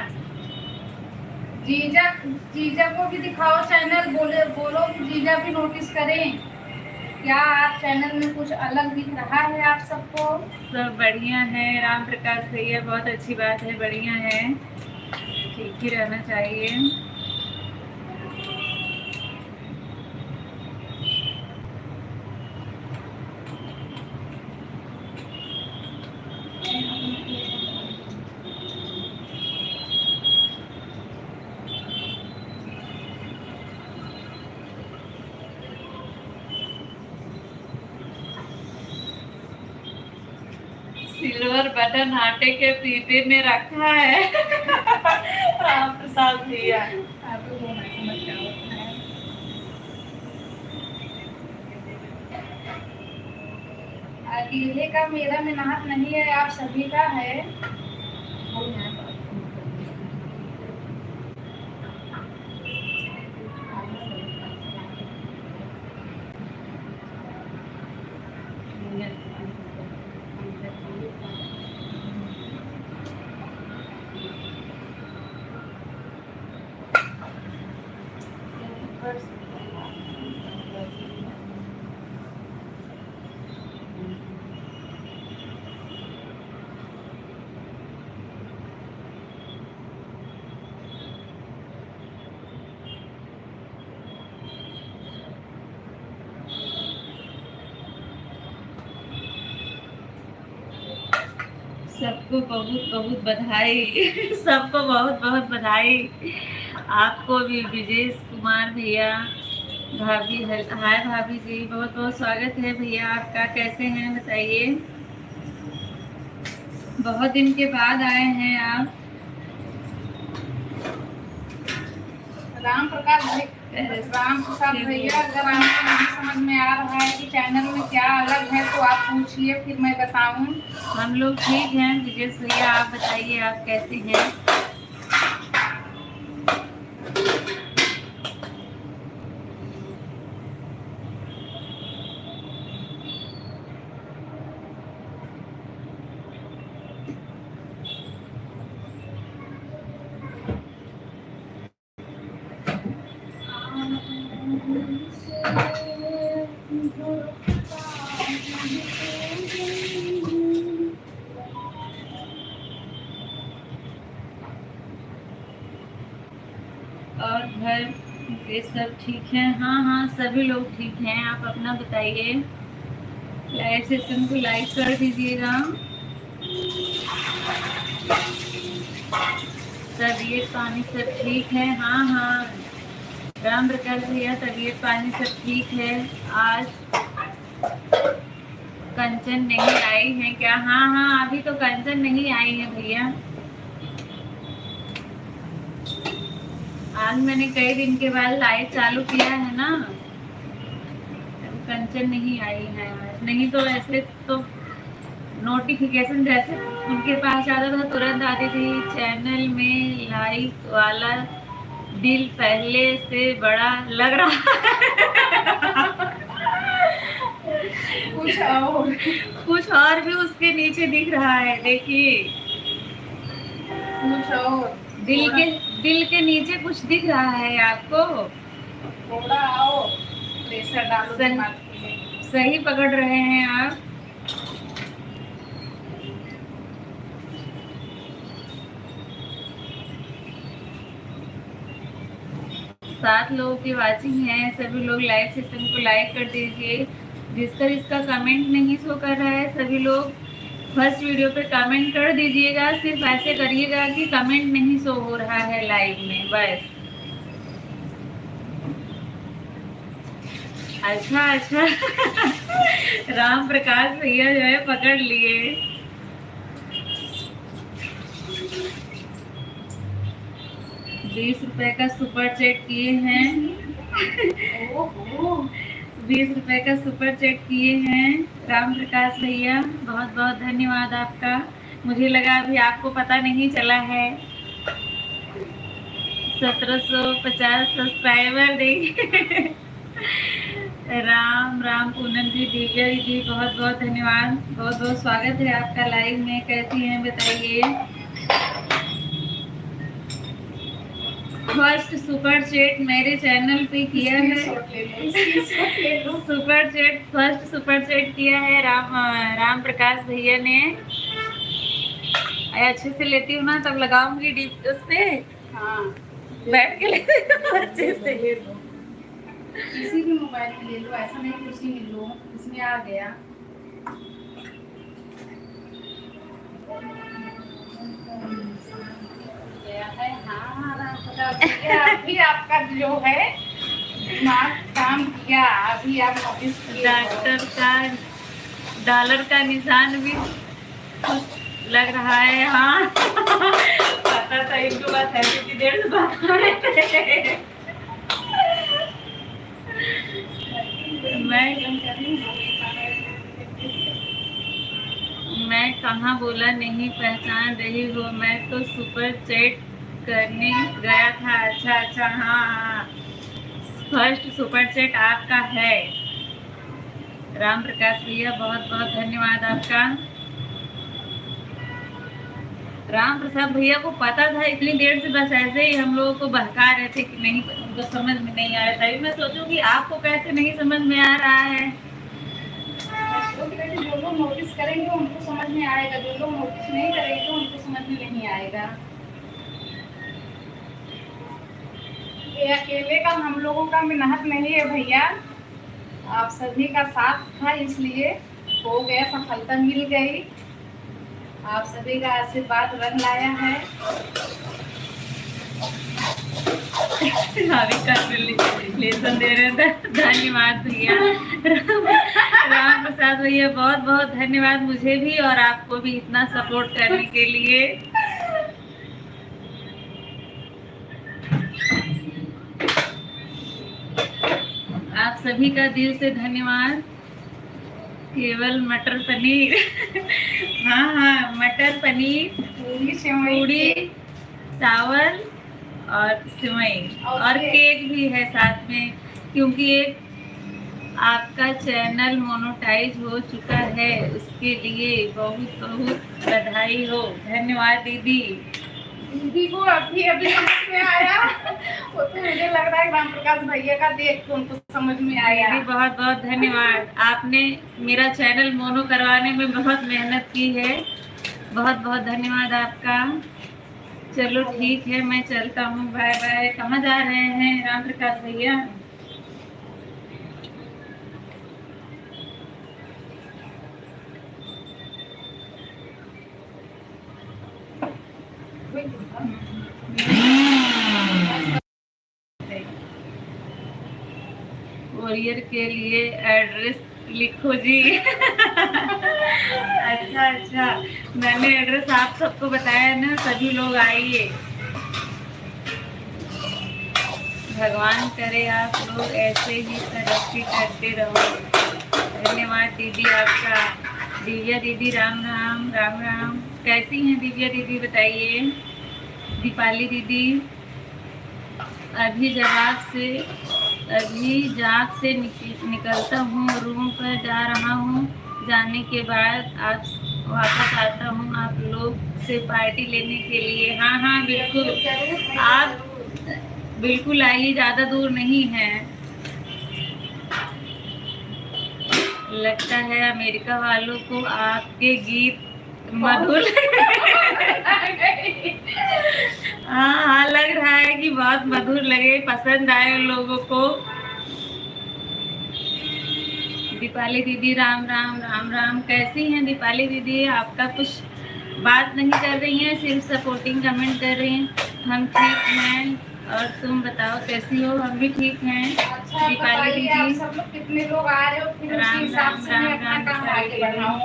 जीजा जीजा को भी दिखाओ चैनल, बोलो कि जीजा भी नोटिस करें। क्या आप चैनल में कुछ अलग दिख रहा है आप सबको? सब बढ़िया है राम प्रकाश भैया, बहुत अच्छी बात है, बढ़िया है, ठीक ही रहना चाहिए। सिल्वर बटन आटे के पीपे में रखा है। राम प्रसाद भैया अकेले का मेरा मेहनत नहीं है, आप सभी का है। सबको बहुत बहुत बधाई। सबको बहुत बहुत बधाई। आपको भी विजेश कुमार भैया, भाभी, हाय भाभी जी, बहुत बहुत स्वागत है भैया आपका। कैसे हैं बताइए? बहुत दिन के बाद आए हैं आप। राम प्रसाद भैया, अगर आपको नहीं समझ में आ रहा है कि चैनल में क्या अलग है तो आप पूछिए, फिर मैं बताऊं। हम लोग ठीक हैं विजेश भैया, आप बताइए आप कैसे हैं? और घर के सब ठीक हैं? हाँ हाँ, सभी लोग ठीक हैं। आप अपना बताइए। लाइव सेशन को लाइक कर दीजिएगा। तबीयत पानी सब ठीक है? हाँ हाँ राम प्रकाश भैया, तबीयत पानी सब ठीक है। आज कंचन नहीं आई है क्या? हाँ हाँ, अभी तो कंचन नहीं आई है भैया। आज मैंने कई दिन के बाद लाइव चालू किया है ना, कंचन नहीं आई है आज। नहीं तो ऐसे तो नोटिफिकेशन जैसे उनके पास आता था तुरंत आती थी। चैनल में लाइक वाला दिल पहले से बड़ा लग रहा है। कुछ और भी उसके नीचे दिख रहा है, देखिए। कुछ और दिल के नीचे कुछ दिख रहा है आपको? थोड़ा आओ, प्रेशर डालो दिमाग पे। सही पकड़ रहे हैं आप। सात लोगों की वाचिंग है, सभी लोग लाइव सेशन को लाइक कर दीजिए। जिसका कमेंट नहीं शो कर रहा है, सभी लोग फर्स्ट वीडियो पे कमेंट कर दीजिएगा। सिर्फ ऐसे करिएगा कि कमेंट नहीं शो हो रहा है लाइव में, बस। अच्छा अच्छा। राम प्रकाश भैया जो है पकड़ लिए। 20 रुपए का सुपर चैट किए हैं। 20 रुपए का सुपर चैट किए हैं राम प्रकाश भैया, बहुत बहुत धन्यवाद आपका। मुझे लगा अभी आपको पता नहीं चला है। 1750 सब्सक्राइबर देखिए। राम राम पूनम जी, दिव्या जी, बहुत बहुत धन्यवाद। बहुत बहुत स्वागत है आपका लाइव में। कैसी हैं बताइए? फर्स्ट सुपर चैट मेरे चैनल पे किया है। Super chat, first super chat किया है राम प्रकाश भैया ने। अच्छे से लेती हूँ ना तब लगाऊंगी डीप उस पे। हाँ, बैठ के लेती हूँ अच्छे से। किसी भी मोबाइल में ले लो, ऐसा नहीं कि उसी में लो। इसमें आ गया। है हाँ, अभी आपका जो है दिमाग काम किया, अभी आप नोटिस किए। डॉलर का निशान भी लग रहा है। हाँ पता था इनको बात है, कितनी देर से बात कर रहे थे। मैं कहाँ बोला नहीं पहचान रही हो, मैं तो सुपर चैट करने गया था। अच्छा अच्छा, हाँ फर्स्ट सुपर चैट आपका है राम प्रकाश भैया, बहुत बहुत धन्यवाद आपका। राम प्रसाद भैया को पता था इतनी देर से, बस ऐसे ही हम लोगों को बहका रहे थे कि नहीं, उनको समझ में नहीं आ रहा था। मैं सोचूं कि आपको कैसे नहीं समझ में आ रहा है। जो लोग नोटिस करेंगे उनको समझ में आएगा, जो लोग नोटिस नहीं करेंगे उनको समझ में नहीं आएगा। ये अकेले का हम लोगों का मेहनत नहीं है भैया, आप सभी का साथ था, इसलिए हो गया, सफलता मिल गई। आप सभी का आशीर्वाद रंग लाया है। भाभी का लेसन दे रहे थे। धन्यवाद भैया। राम प्रसाद भैया बहुत बहुत धन्यवाद, मुझे भी और आपको भी इतना सपोर्ट करने के लिए। आप सभी का दिल से धन्यवाद। केवल मटर पनीर हाँ, मटर पनीर, पूड़ी, चावल और सिवई और केक भी है साथ में, क्योंकि एक आपका चैनल मोनेटाइज हो चुका है, उसके लिए बहुत बहुत बधाई हो। धन्यवाद दीदी। दीदी को अभी समझ में आया। वो तो मुझे लग रहा है राम प्रकाश भैया का देख के उनको समझ में आया। दीदी बहुत बहुत धन्यवाद, आपने मेरा चैनल मोनो करवाने में बहुत मेहनत की है। बहुत बहुत धन्यवाद आपका। चलो ठीक है, मैं चलता हूँ, बाय बाय। कहाँ जा रहे हैं राम प्रकाश भैया? कोरियर के लिए एड्रेस लिखो जी। अच्छा, मैंने एड्रेस आप सबको बताया ना, सभी लोग आइए। भगवान करे आप लोग ऐसे ही तरक्की करते रहो। धन्यवाद दीदी आपका। दिव्या दीदी राम राम। राम राम, कैसी हैं दिव्या दीदी बताइए। दीपाली दीदी, अभी जाग से निकलता हूँ, रूम पर जा रहा हूँ, जाने के बाद आप वापस आता हूँ आप लोग से पार्टी लेने के लिए। हाँ बिल्कुल, आप बिल्कुल आइए, ज़्यादा दूर नहीं है। लगता है अमेरिका वालों को आपके गीत मधुर हाँ, लग रहा है कि बहुत मधुर लगे, पसंद आए उन लोगों को। दीपाली दीदी राम राम। राम राम, कैसी हैं दीपाली दीदी? आपका कुछ बात नहीं कर रही हैं, सिर्फ सपोर्टिंग कमेंट कर रही हैं। हम ठीक हैं, और तुम बताओ कैसी हो? हम भी ठीक हैं। अच्छा, दीपाली दीदी सब लोग कितने लोग आ रहे हो, फिर उसी हिसाब से मैं अपना काम आगे बढ़ाऊं।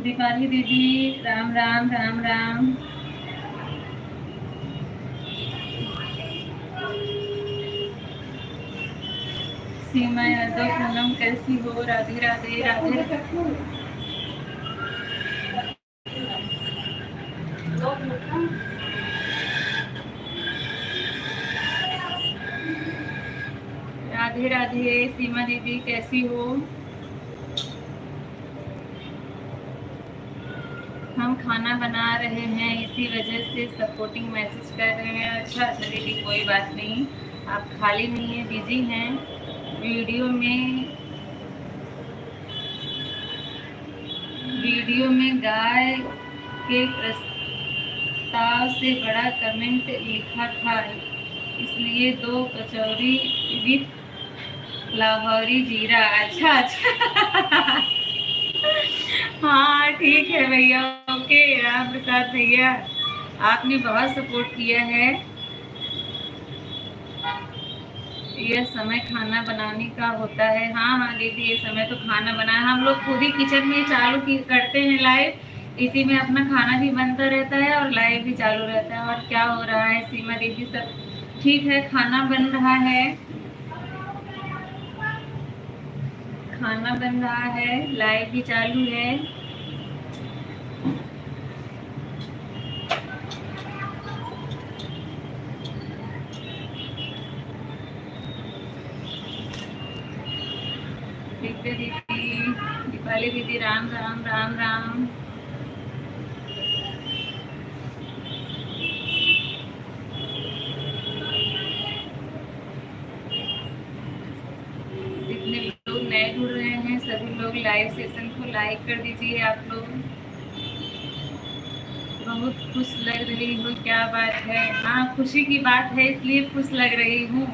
दीपाली दीदी राम राम। राम राम, सीमा यादव, पूनम कैसी हो? राधे राधे। राधे राधे राधे। सीमा दीदी कैसी हो? हम खाना बना रहे हैं, इसी वजह से सपोर्टिंग मैसेज कर रहे हैं। अच्छा दीदी, कोई बात नहीं, आप खाली नहीं हैं, बिजी हैं। वीडियो में गाय के प्रस्ताव से बड़ा कमेंट लिखा था, इसलिए 2 कचौरी विथ लाहौरी जीरा। अच्छा हाँ ठीक है भैया, ओके। राम प्रसाद भैया, आपने बहुत सपोर्ट किया है। यह समय खाना बनाने का होता है। हाँ दीदी, ये समय तो खाना बनाना, हम लोग खुद ही किचन में करते हैं लाइव, इसी में अपना खाना भी बनता रहता है और लाइव भी चालू रहता है। और क्या हो रहा है सीमा दीदी? सब ठीक है, खाना बन रहा है, लाइव भी चालू है। दीदी दीपाली दीदी राम राम राम राम। जितने लोग नए जुड़ रहे हैं सभी लोग लाइव सेशन को लाइक कर दीजिए। आप लोग बहुत खुश लग रही हो, क्या बात है? हाँ, खुशी की बात है इसलिए खुश लग रही हूँ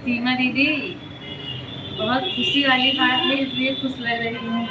सीमा दीदी, बहुत खुशी वाली बात है इसलिए खुश लग रही हूँ।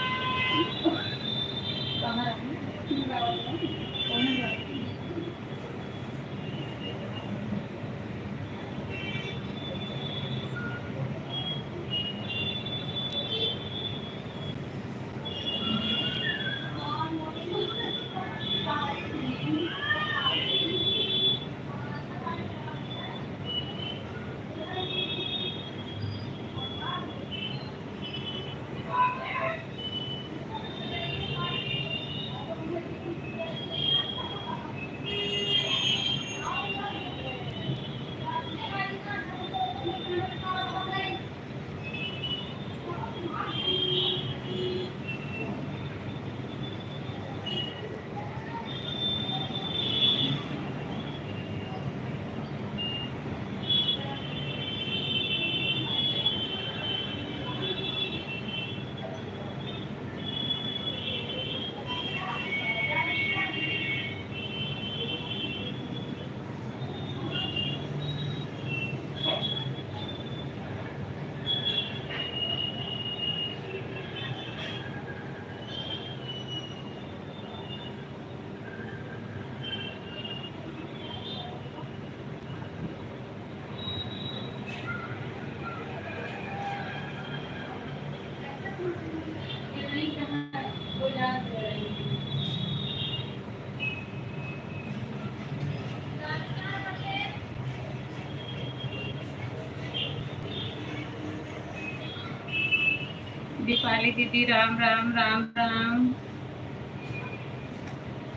दीपाली दीदी राम राम राम राम।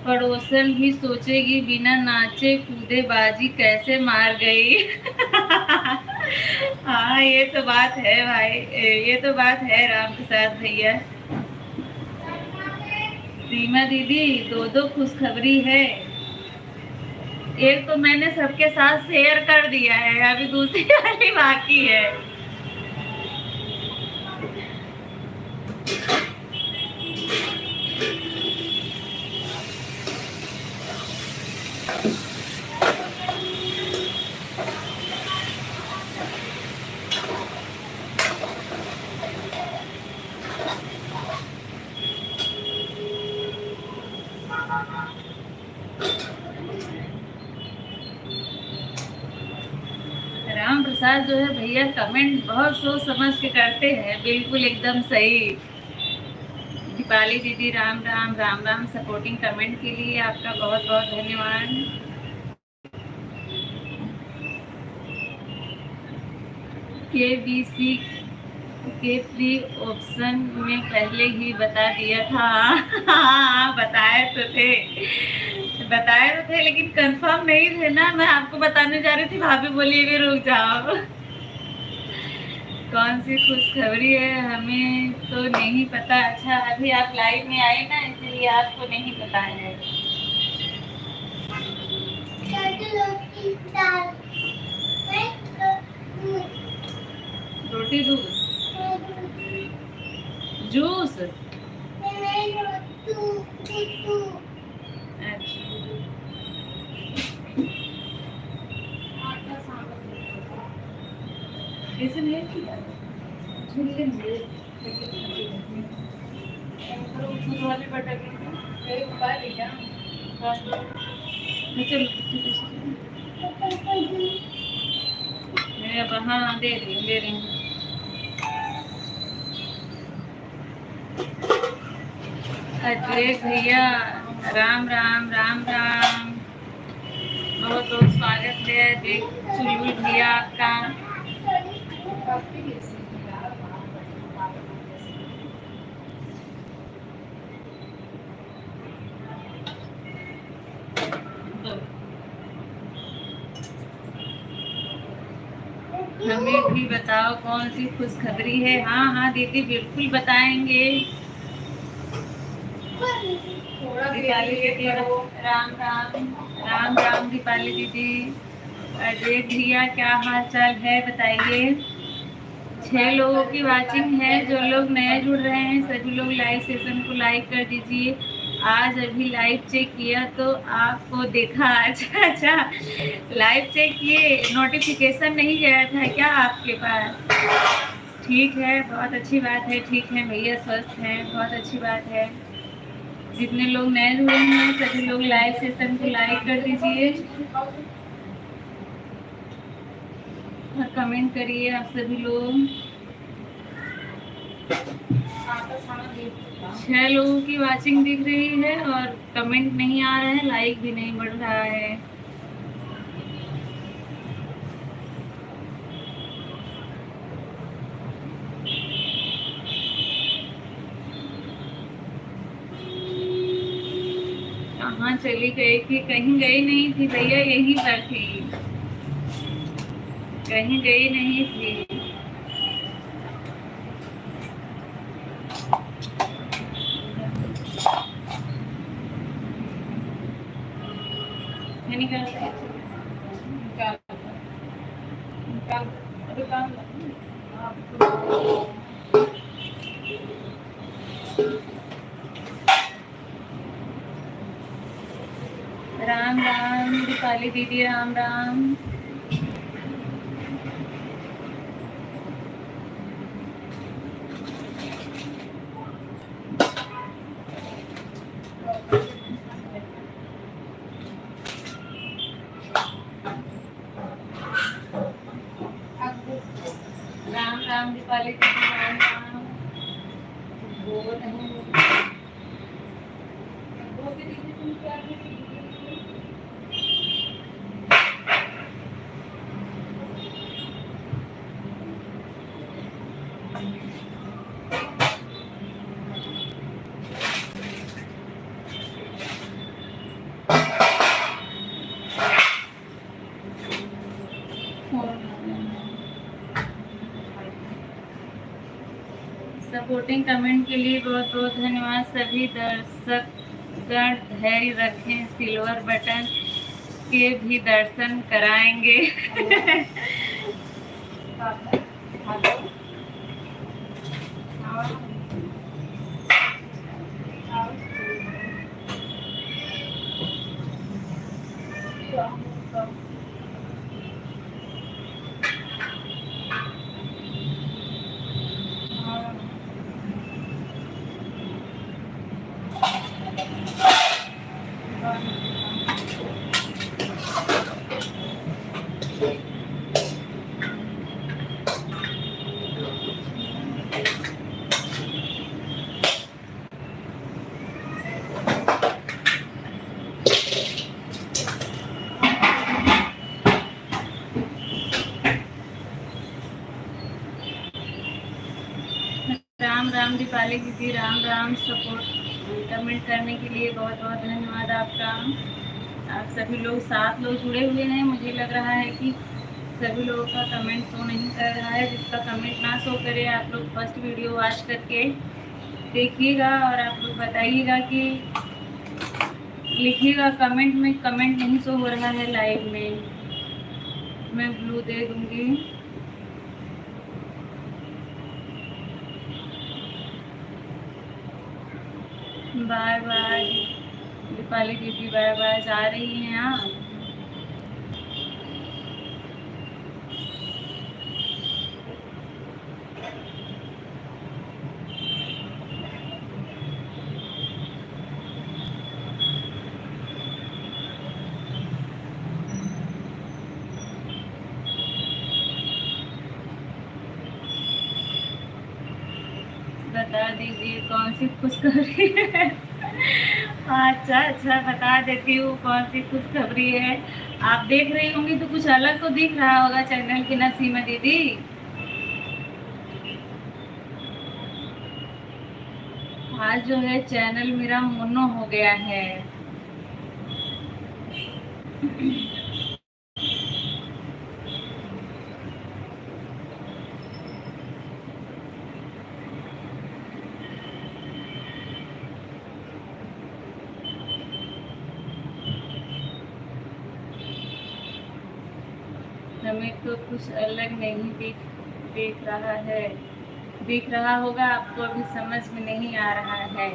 पड़ोसन भी सोचेगी बिना नाचे कूदे बाजी कैसे मार गई। हाँ, ये तो बात है भाई, ये तो बात है राम प्रसाद भैया। सीमा दीदी दो दो खुशखबरी है, एक तो मैंने सबके साथ शेयर कर दिया है, अभी दूसरी वाली बाकी है। राम प्रसाद जो है भैया कमेंट बहुत सोच समझ के करते हैं, बिल्कुल एकदम सही। दीपाली दीदी राम राम राम राम। सपोर्टिंग कमेंट के लिए आपका बहुत बहुत धन्यवाद। KBC के फ्री ऑप्शन में पहले ही बता दिया था। हाँ, बताए तो थे लेकिन कंफर्म नहीं थे ना। मैं आपको बताने जा रही थी, भाभी बोली भी रुक जाओ। कौन सी खुशखबरी है हमें तो नहीं पता। अच्छा, अभी आप लाइव में आए ना इसलिए आपको नहीं पता है। रोटी दूध जूस। ऐसे नहीं किया झूले में वाले बटन एक बार लिया। चलो अब हाँ दे रही हूँ। अजय भैया राम राम राम राम, बहुत बहुत स्वागत है। देख चुलबुल भैया आपका। हमें भी बताओ कौन सी खुशखबरी है। हाँ हाँ दीदी बिल्कुल बताएंगे। दीपाली दीदी राम राम। राम राम दीपाली दीदी। अजय भैया क्या हाल चाल है बताइए। 6 लोगों की वाचिंग है। जो लोग नए जुड़ रहे हैं सभी लोग लाइव सेशन को लाइक कर दीजिए। आज अभी लाइव चेक किया तो आपको देखा। अच्छा अच्छा, लाइव चेक किए, नोटिफिकेशन नहीं गया था क्या आपके पास? ठीक है, बहुत अच्छी बात है। ठीक है भैया, स्वस्थ हैं, बहुत अच्छी बात है। जितने लोग नए जुड़े हैं सभी लोग लाइव सेशन को लाइक कर दीजिए और कमेंट करिए आप सभी लोग। 6 लोगों की वाचिंग दिख रही है और कमेंट नहीं आ रहा है, लाइक भी नहीं बढ़ रहा है। कहाँ चली गई थी? कहीं गई नहीं थी भैया, यहीं पर थी, कहीं गई नहीं थी। निकाल निकाल निकाल निकाल। राम राम दीपाली दीदी, राम राम। राम राम दीपाली दीदी, राम राम। बोल तुम क्या सपोर्टिंग कमेंट के लिए बहुत बहुत धन्यवाद। सभी दर्शकगण धैर्य रखें, सिल्वर बटन के भी दर्शन कराएंगे। राम राम दीपाली दीदी, राम राम। सपोर्ट कमेंट करने के लिए बहुत बहुत धन्यवाद आपका। आप सभी लोग 7 लोग जुड़े हुए हैं। मुझे लग रहा है कि सभी लोगों का कमेंट शो नहीं कर रहा है। जिसका कमेंट ना शो करे आप लोग फर्स्ट वीडियो वॉच करके देखिएगा और आप लोग बताइएगा कि लिखिएगा कमेंट में। कमेंट नहीं शो हो रहा है लाइव में, मैं ब्लू दे दूँगी। बाय बाय दीपाली दीदी, बाय बाय। जा रही हैं आप? बता दीजिए कौन सी खुशखबरी है। अच्छा अच्छा, बता देती हूँ कौन सी खुशखबरी है। आप देख रही होंगी तो कुछ अलग तो दिख रहा होगा चैनल की नसीमा दीदी। आज जो है चैनल मेरा मोनो हो गया है। हमें तो कुछ अलग नहीं दिख रहा है। दिख रहा होगा आपको, अभी समझ में नहीं आ रहा है।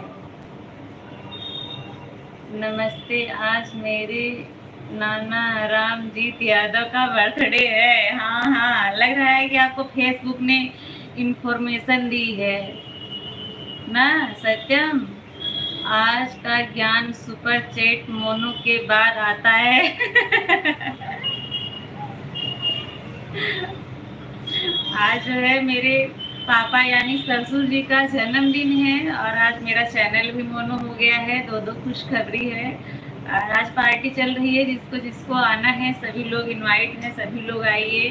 नमस्ते, आज मेरे नाना रामजीत यादव का बर्थडे है। हाँ हाँ, लग रहा है कि आपको फेसबुक ने इंफॉर्मेशन दी है ना सत्यम। आज का ज्ञान सुपर चैट मोनू के बाद आता है। आज जो है मेरे पापा यानी ससुर जी का जन्मदिन है और आज मेरा चैनल भी मोनो हो गया है। दो दो खुशखबरी है। और आज पार्टी चल रही है, जिसको जिसको आना है सभी लोग इनवाइट हैं, सभी लोग आइए,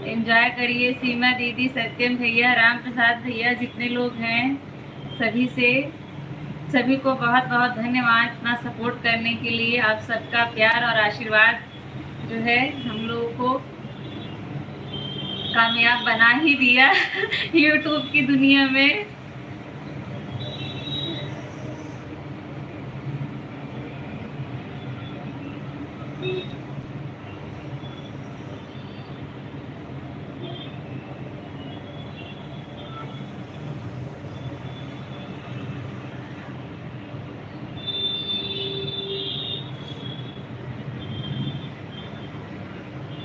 एंजॉय करिए। सीमा दीदी, सत्यम भैया, राम प्रसाद भैया, जितने लोग हैं सभी को बहुत बहुत धन्यवाद इतना सपोर्ट करने के लिए। आप सबका प्यार और आशीर्वाद जो है हम लोगों को कामयाब बना ही दिया यूट्यूब की दुनिया में।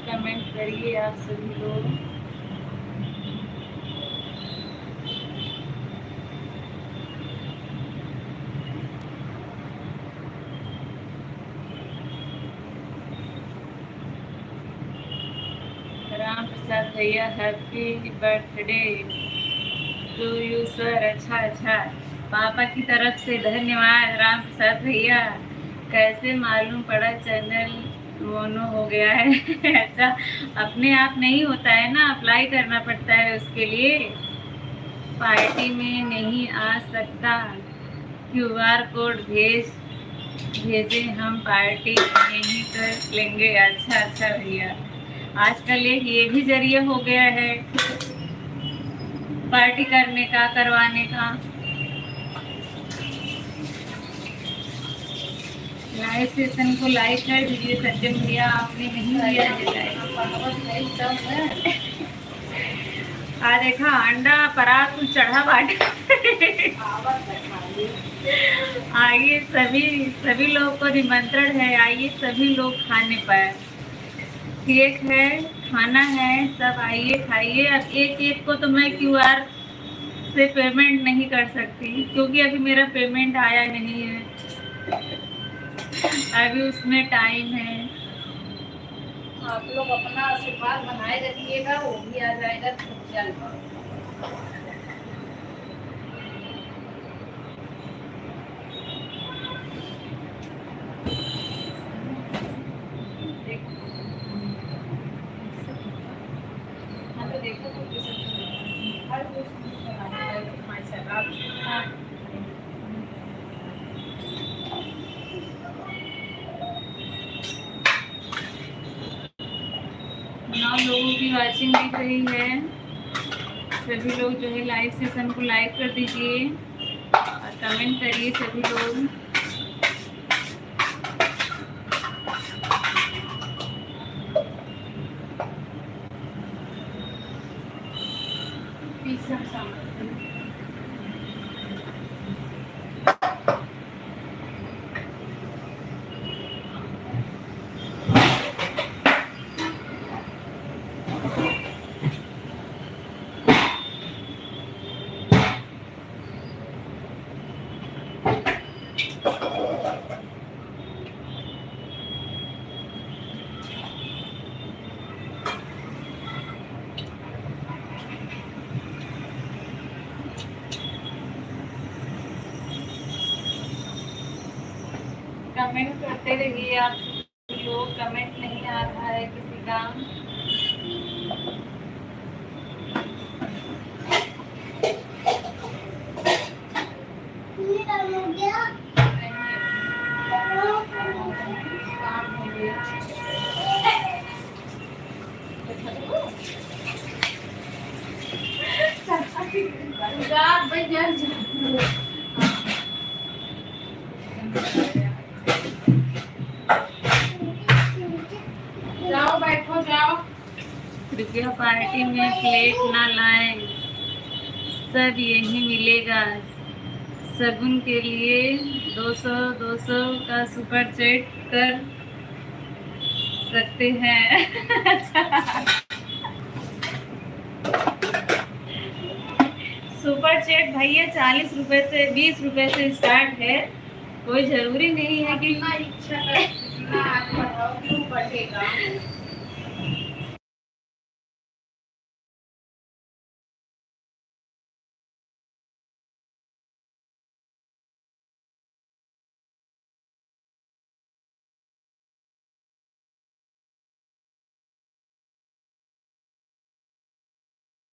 कमेंट करिए आप सभी लोग। राम प्रसाद भैया, happy birthday to you sir. अच्छा अच्छा, पापा की तरफ से धन्यवाद राम प्रसाद भैया। कैसे मालूम पड़ा चैनल मोनो हो गया है? अच्छा, अपने आप नहीं होता है ना, अप्लाई करना पड़ता है उसके लिए। पार्टी में नहीं आ सकता, क्यूआर कोड भेजे, हम पार्टी यहीं कर लेंगे। अच्छा अच्छा भैया, आजकल एक ये भी जरिए हो गया है पार्टी करने का, करवाने का। लाइव सेशन को लाइक कर दीजिए सत्यम भैया, आपने नहीं दिया है। आ देखा अंडा परात कुछ चढ़ा बाटा। आइए, सभी लोग को निमंत्रण है, आइए सभी लोग खाने पर। केक है, खाना है, सब आइए खाइए। अब एक एक को तो मैं क्यूआर से पेमेंट नहीं कर सकती क्योंकि अभी मेरा पेमेंट आया नहीं है, अभी उसमें टाइम है। आप लोग अपना आशीर्वाद बनाए रखिएगा, वो भी आ जाएगा जल्द। देखो तो हर कुछ लोगों की वाचिंग दिख रही है। सभी लोग जो है लाइव सेशन को लाइक कर दीजिए और कमेंट करिए सभी लोग। कमेंट करते रहिए आप लोग, कमेंट नहीं आ रहा है किसी का। जाओ बैठो, जाओ। यह पार्टी में प्लेट ना लाएं, सब यही मिलेगा। शगुन के लिए 200 का सुपर चैट कर सकते हैं। सुपर चैट भैया 40 रुपए से 20 रुपए से स्टार्ट है। कोई जरूरी नहीं है कि अपना इच्छा है, जितना आप बढ़ाओ क्यों बढ़ेगा।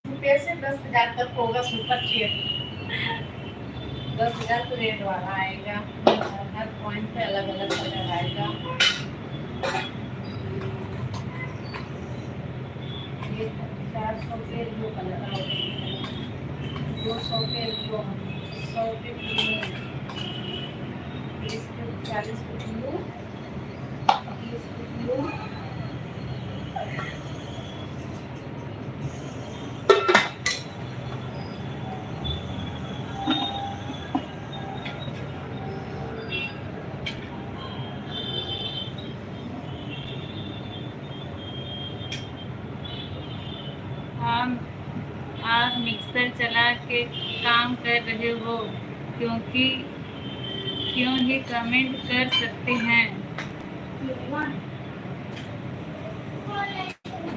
रुपये से 10,000 तक होगा सुपर चैट। 10,000 तो रेट वाला आएगा, हर पॉइंट पे अलग अलग कलर आएगा। ये 400 के ब्लू कलर आएगा, 200 के ब्लू, 100 के ब्लू, 30 के 40 के ब्लू, 30 के ब्लू। आप मिक्सर चला के काम कर रहे हो, क्योंकि क्यों ही कमेंट कर सकते हैं।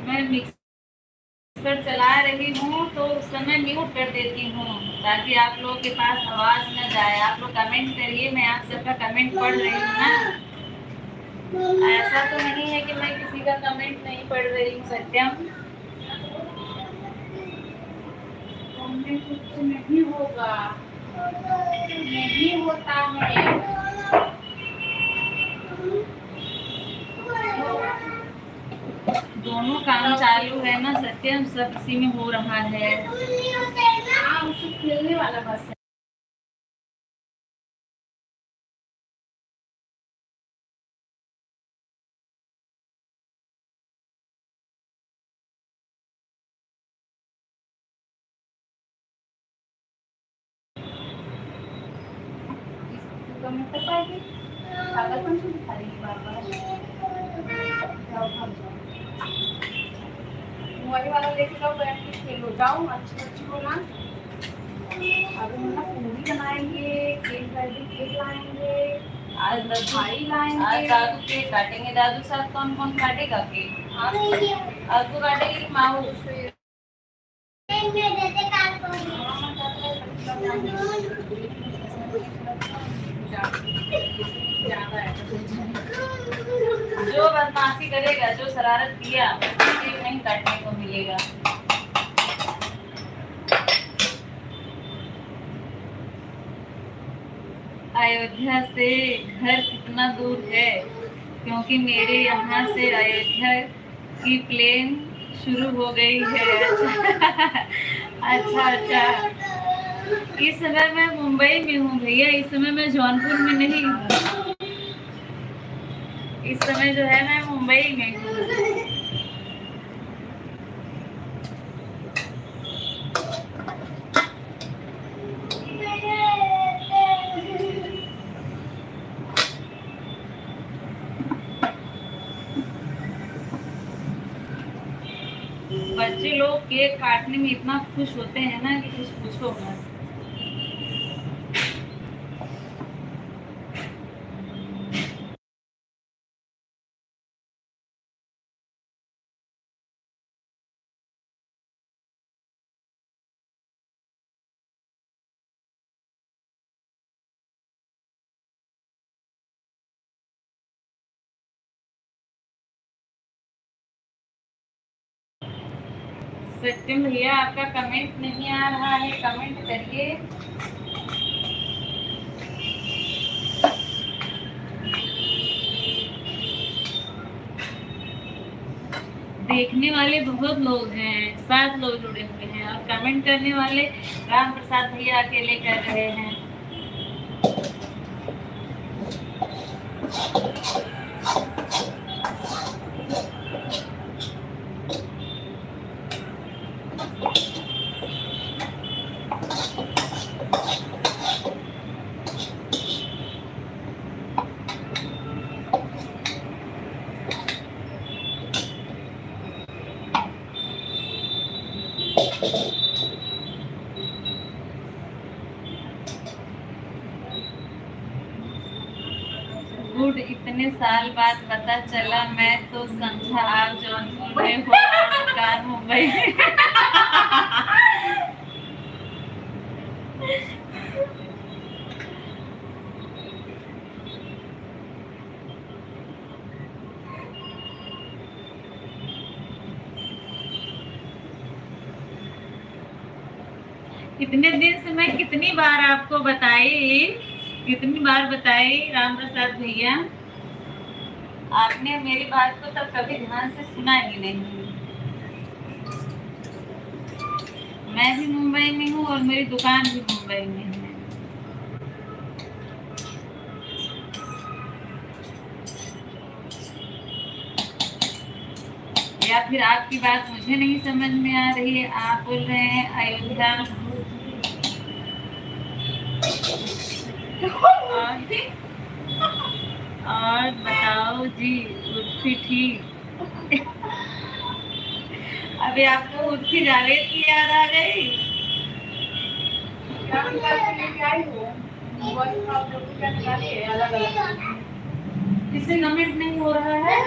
मैं मिक्सर चला रही हूँ तो उस समय म्यूट कर देती हूँ ताकि आप लोगों के पास आवाज न जाए। आप लोग कमेंट करिए, मैं आप सबका कमेंट पढ़ रही हूँ ना। ऐसा तो नहीं है कि मैं किसी का कमेंट नहीं पढ़ रही हूँ। सत्यम कुछ नहीं होगा, नहीं होता है। दोनों काम चालू है ना सत्यम, सब इसी में हो रहा है। हाँ, उसको खेलने वाला बस है। इसको मैं पता है पागलपन से दिखा रही है बार-बार। जाओ भाग जाओ, मोबाइल वाला लेके जाओ, बैठ के खेलो। जाओ, अच्छी बोला। अभी हम ना पूरी बनाएंगे, केक बर्थडे केक लाएंगे, आज मिठाई आज लाएंगे। दादू केक काटेंगे। दादू साथ कौन कौन काटेगा केक? आप तो काटेगी माऊ। जो बदमाशी करेगा, जो शरारत किया, उसको केक नहीं काटने को मिलेगा। अयोध्या से घर कितना दूर है? क्योंकि मेरे यहाँ से अयोध्या की प्लेन शुरू हो गई है। अच्छा अच्छा। इस समय मैं मुंबई में हूँ भैया, इस समय मैं जौनपुर में नहीं हूँ। इस समय जो है मैं मुंबई में हूँ। बच्चे लोग केक काटने में इतना खुश होते हैं ना कि कुछ पूछो मत। सत्यम भैया आपका कमेंट नहीं आ रहा है, कमेंट करिए। देखने वाले बहुत लोग हैं, 7 लोग जुड़े हुए हैं, और कमेंट करने वाले राम प्रसाद भैया अकेले कर रहे हैं। गुड, इतने साल बाद पता चला, मैं तो समझा आप जौनपुर में हो और दुकान मुंबई में। इतने दिन से मैं कितनी बार आपको बताई राम प्रसाद भैया, आपने मेरी बात को तब कभी ध्यान से सुना ही नहीं। मैं भी मुंबई में हूँ और मेरी दुकान भी मुंबई में है। या फिर आपकी बात मुझे नहीं समझ में आ रही है। आप बोल रहे हैं अयोध्या और बताओ जी, उर्फी ठीक। अभी आपको उर्फी जावेद की याद आ गई? इससे कमेंट नहीं हो रहा है,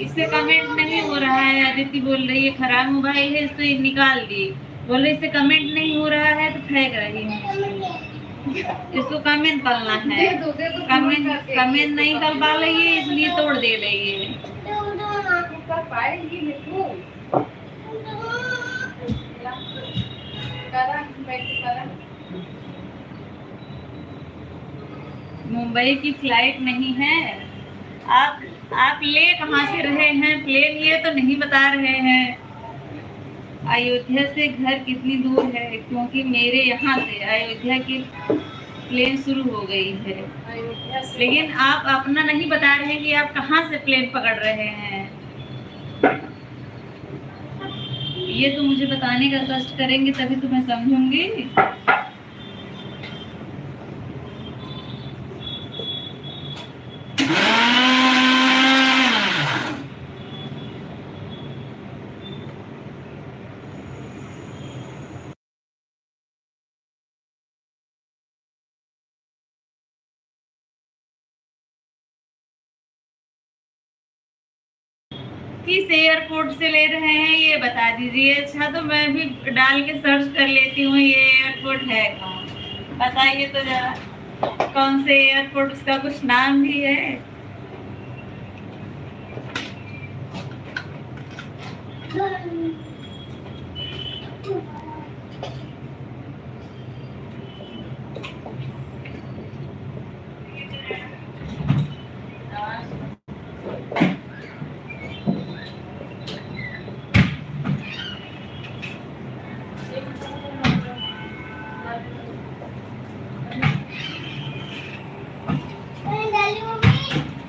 इससे कमेंट नहीं हो रहा है। अदिति बोल रही है खराब मोबाइल है, इसको निकाल दी। बोल रही इससे कमेंट नहीं हो रहा है तो फेंक रही है। इसको कमेंट करना है, कमेंट नहीं कर पा रही है इसलिए तोड़ दे रही है। मुंबई की फ्लाइट नहीं है। आप ले कहाँ से रहे हैं प्लेन, ये तो नहीं बता रहे हैं। अयोध्या से घर कितनी दूर है? क्योंकि मेरे यहाँ से अयोध्या की प्लेन शुरू हो गई है, लेकिन आप अपना नहीं बता रहे कि आप कहाँ से प्लेन पकड़ रहे हैं। ये तो मुझे बताने का कष्ट करेंगे तभी तो मैं समझूंगी। किस एयरपोर्ट से ले रहे हैं ये बता दीजिए। अच्छा तो मैं भी डाल के सर्च कर लेती हूँ ये एयरपोर्ट है कहाँ, बताइए तो जरा कौन से एयरपोर्ट, उसका कुछ नाम भी है?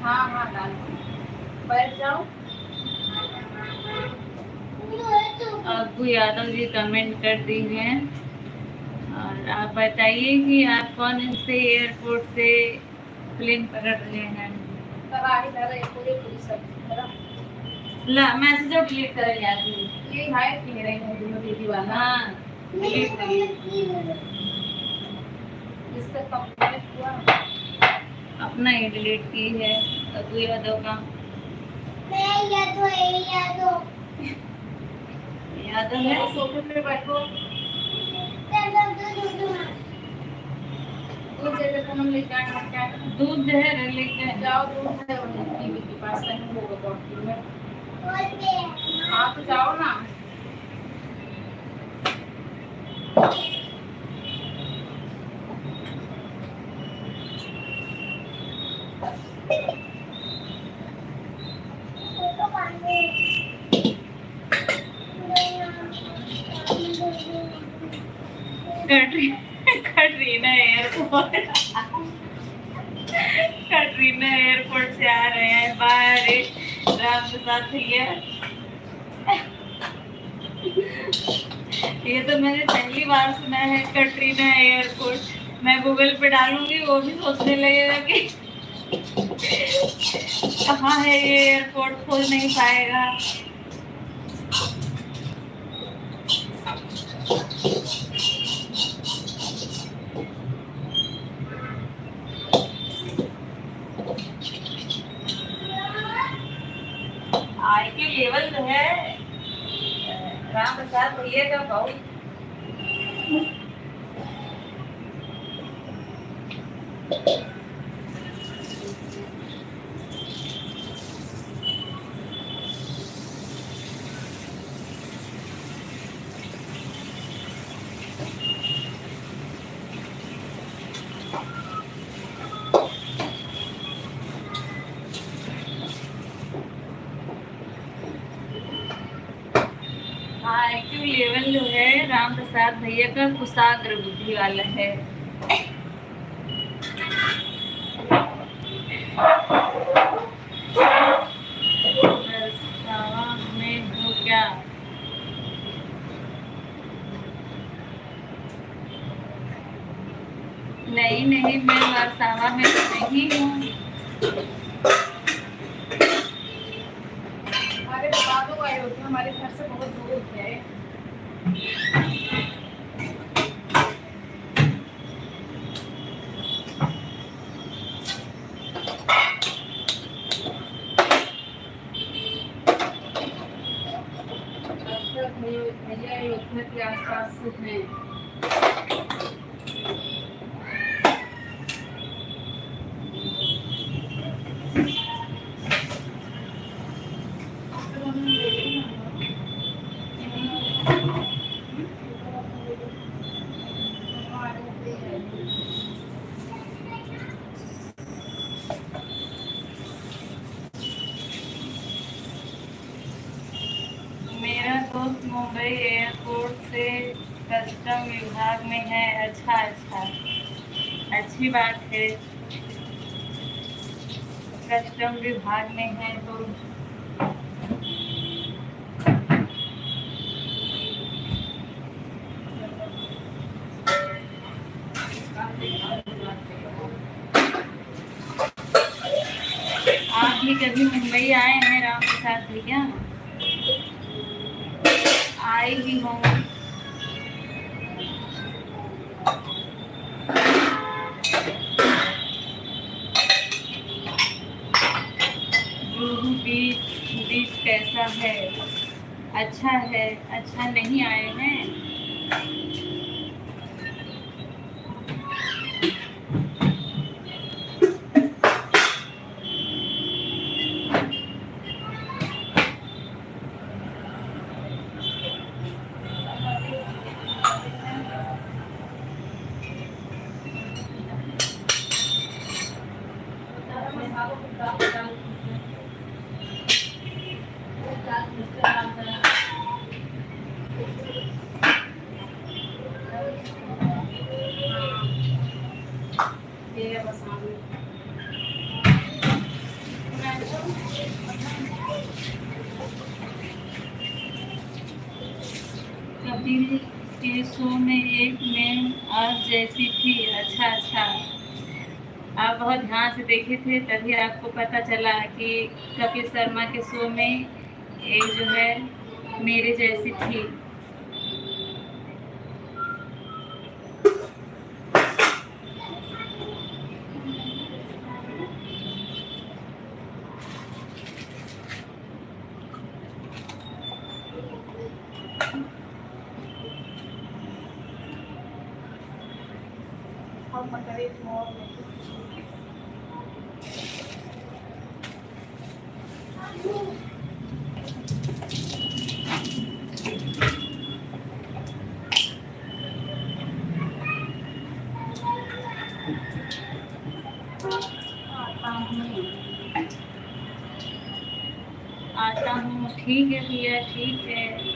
हाँ डाल बैठ जाओ। अब्बू यादव जी कमेंट कर दी हैं और आप बताइए कि आप कौन से एयरपोर्ट से प्लेन पकड़ रहे हैं। ला मैसेज और डिलीट कर याद ये हाय कह रहे हैं दीदी वाला। हाँ डिलीट करिए, इसका कंप्लीट हुआ, अपना ही डिलीट की है अब्बू यादव का। यादव है सोफे पे बैठो, दूध है लेके जाओ, दूध है टीवी के पास कहीं होगा बॉटल में। हाँ तो जाओ ना। कटरीना एयरपोर्ट से आ रहे हैं बाहर राम प्रसाद भैया। ये तो मैंने पहली बार सुना है कटरीना एयरपोर्ट। मैं गूगल पे डालूंगी, वो भी सोचने लगेगा कि कहाँ है ये एयरपोर्ट, खोज नहीं पाएगा। खाओ। हाँ, एक्टिव लेवल जो है राम प्रसाद भैया का कुशाग्र बुद्धि वाला है। बरसावा में हो क्या? नहीं नहीं, मैं बरसावा में तो नहीं हूँ। हमारे बता दो अयोध्या हमारे घर से बहुत दूर है। भैया अयोध्या के आसपास हैं। मेरा दोस्त मुंबई एयरपोर्ट से कस्टम विभाग में है। अच्छा अच्छा, अच्छी बात है। कस्टम विभाग में है तो आप भी कभी मुंबई आए हैं राम प्रसाद भैया? आए भी हूँ। जुहू बीच बीच कैसा है? अच्छा है। अच्छा, नहीं आए हैं? ये है बस आलू। कपिल के शो में एक मैम आप जैसी थी। अच्छा अच्छा, आप बहुत ध्यान से देखे थे तभी आपको पता चला कि कपिल शर्मा के शो में एक जो है मेरे जैसी थी। हम मकरे मोर आता हूँ। ठीक है भैया, ठीक है।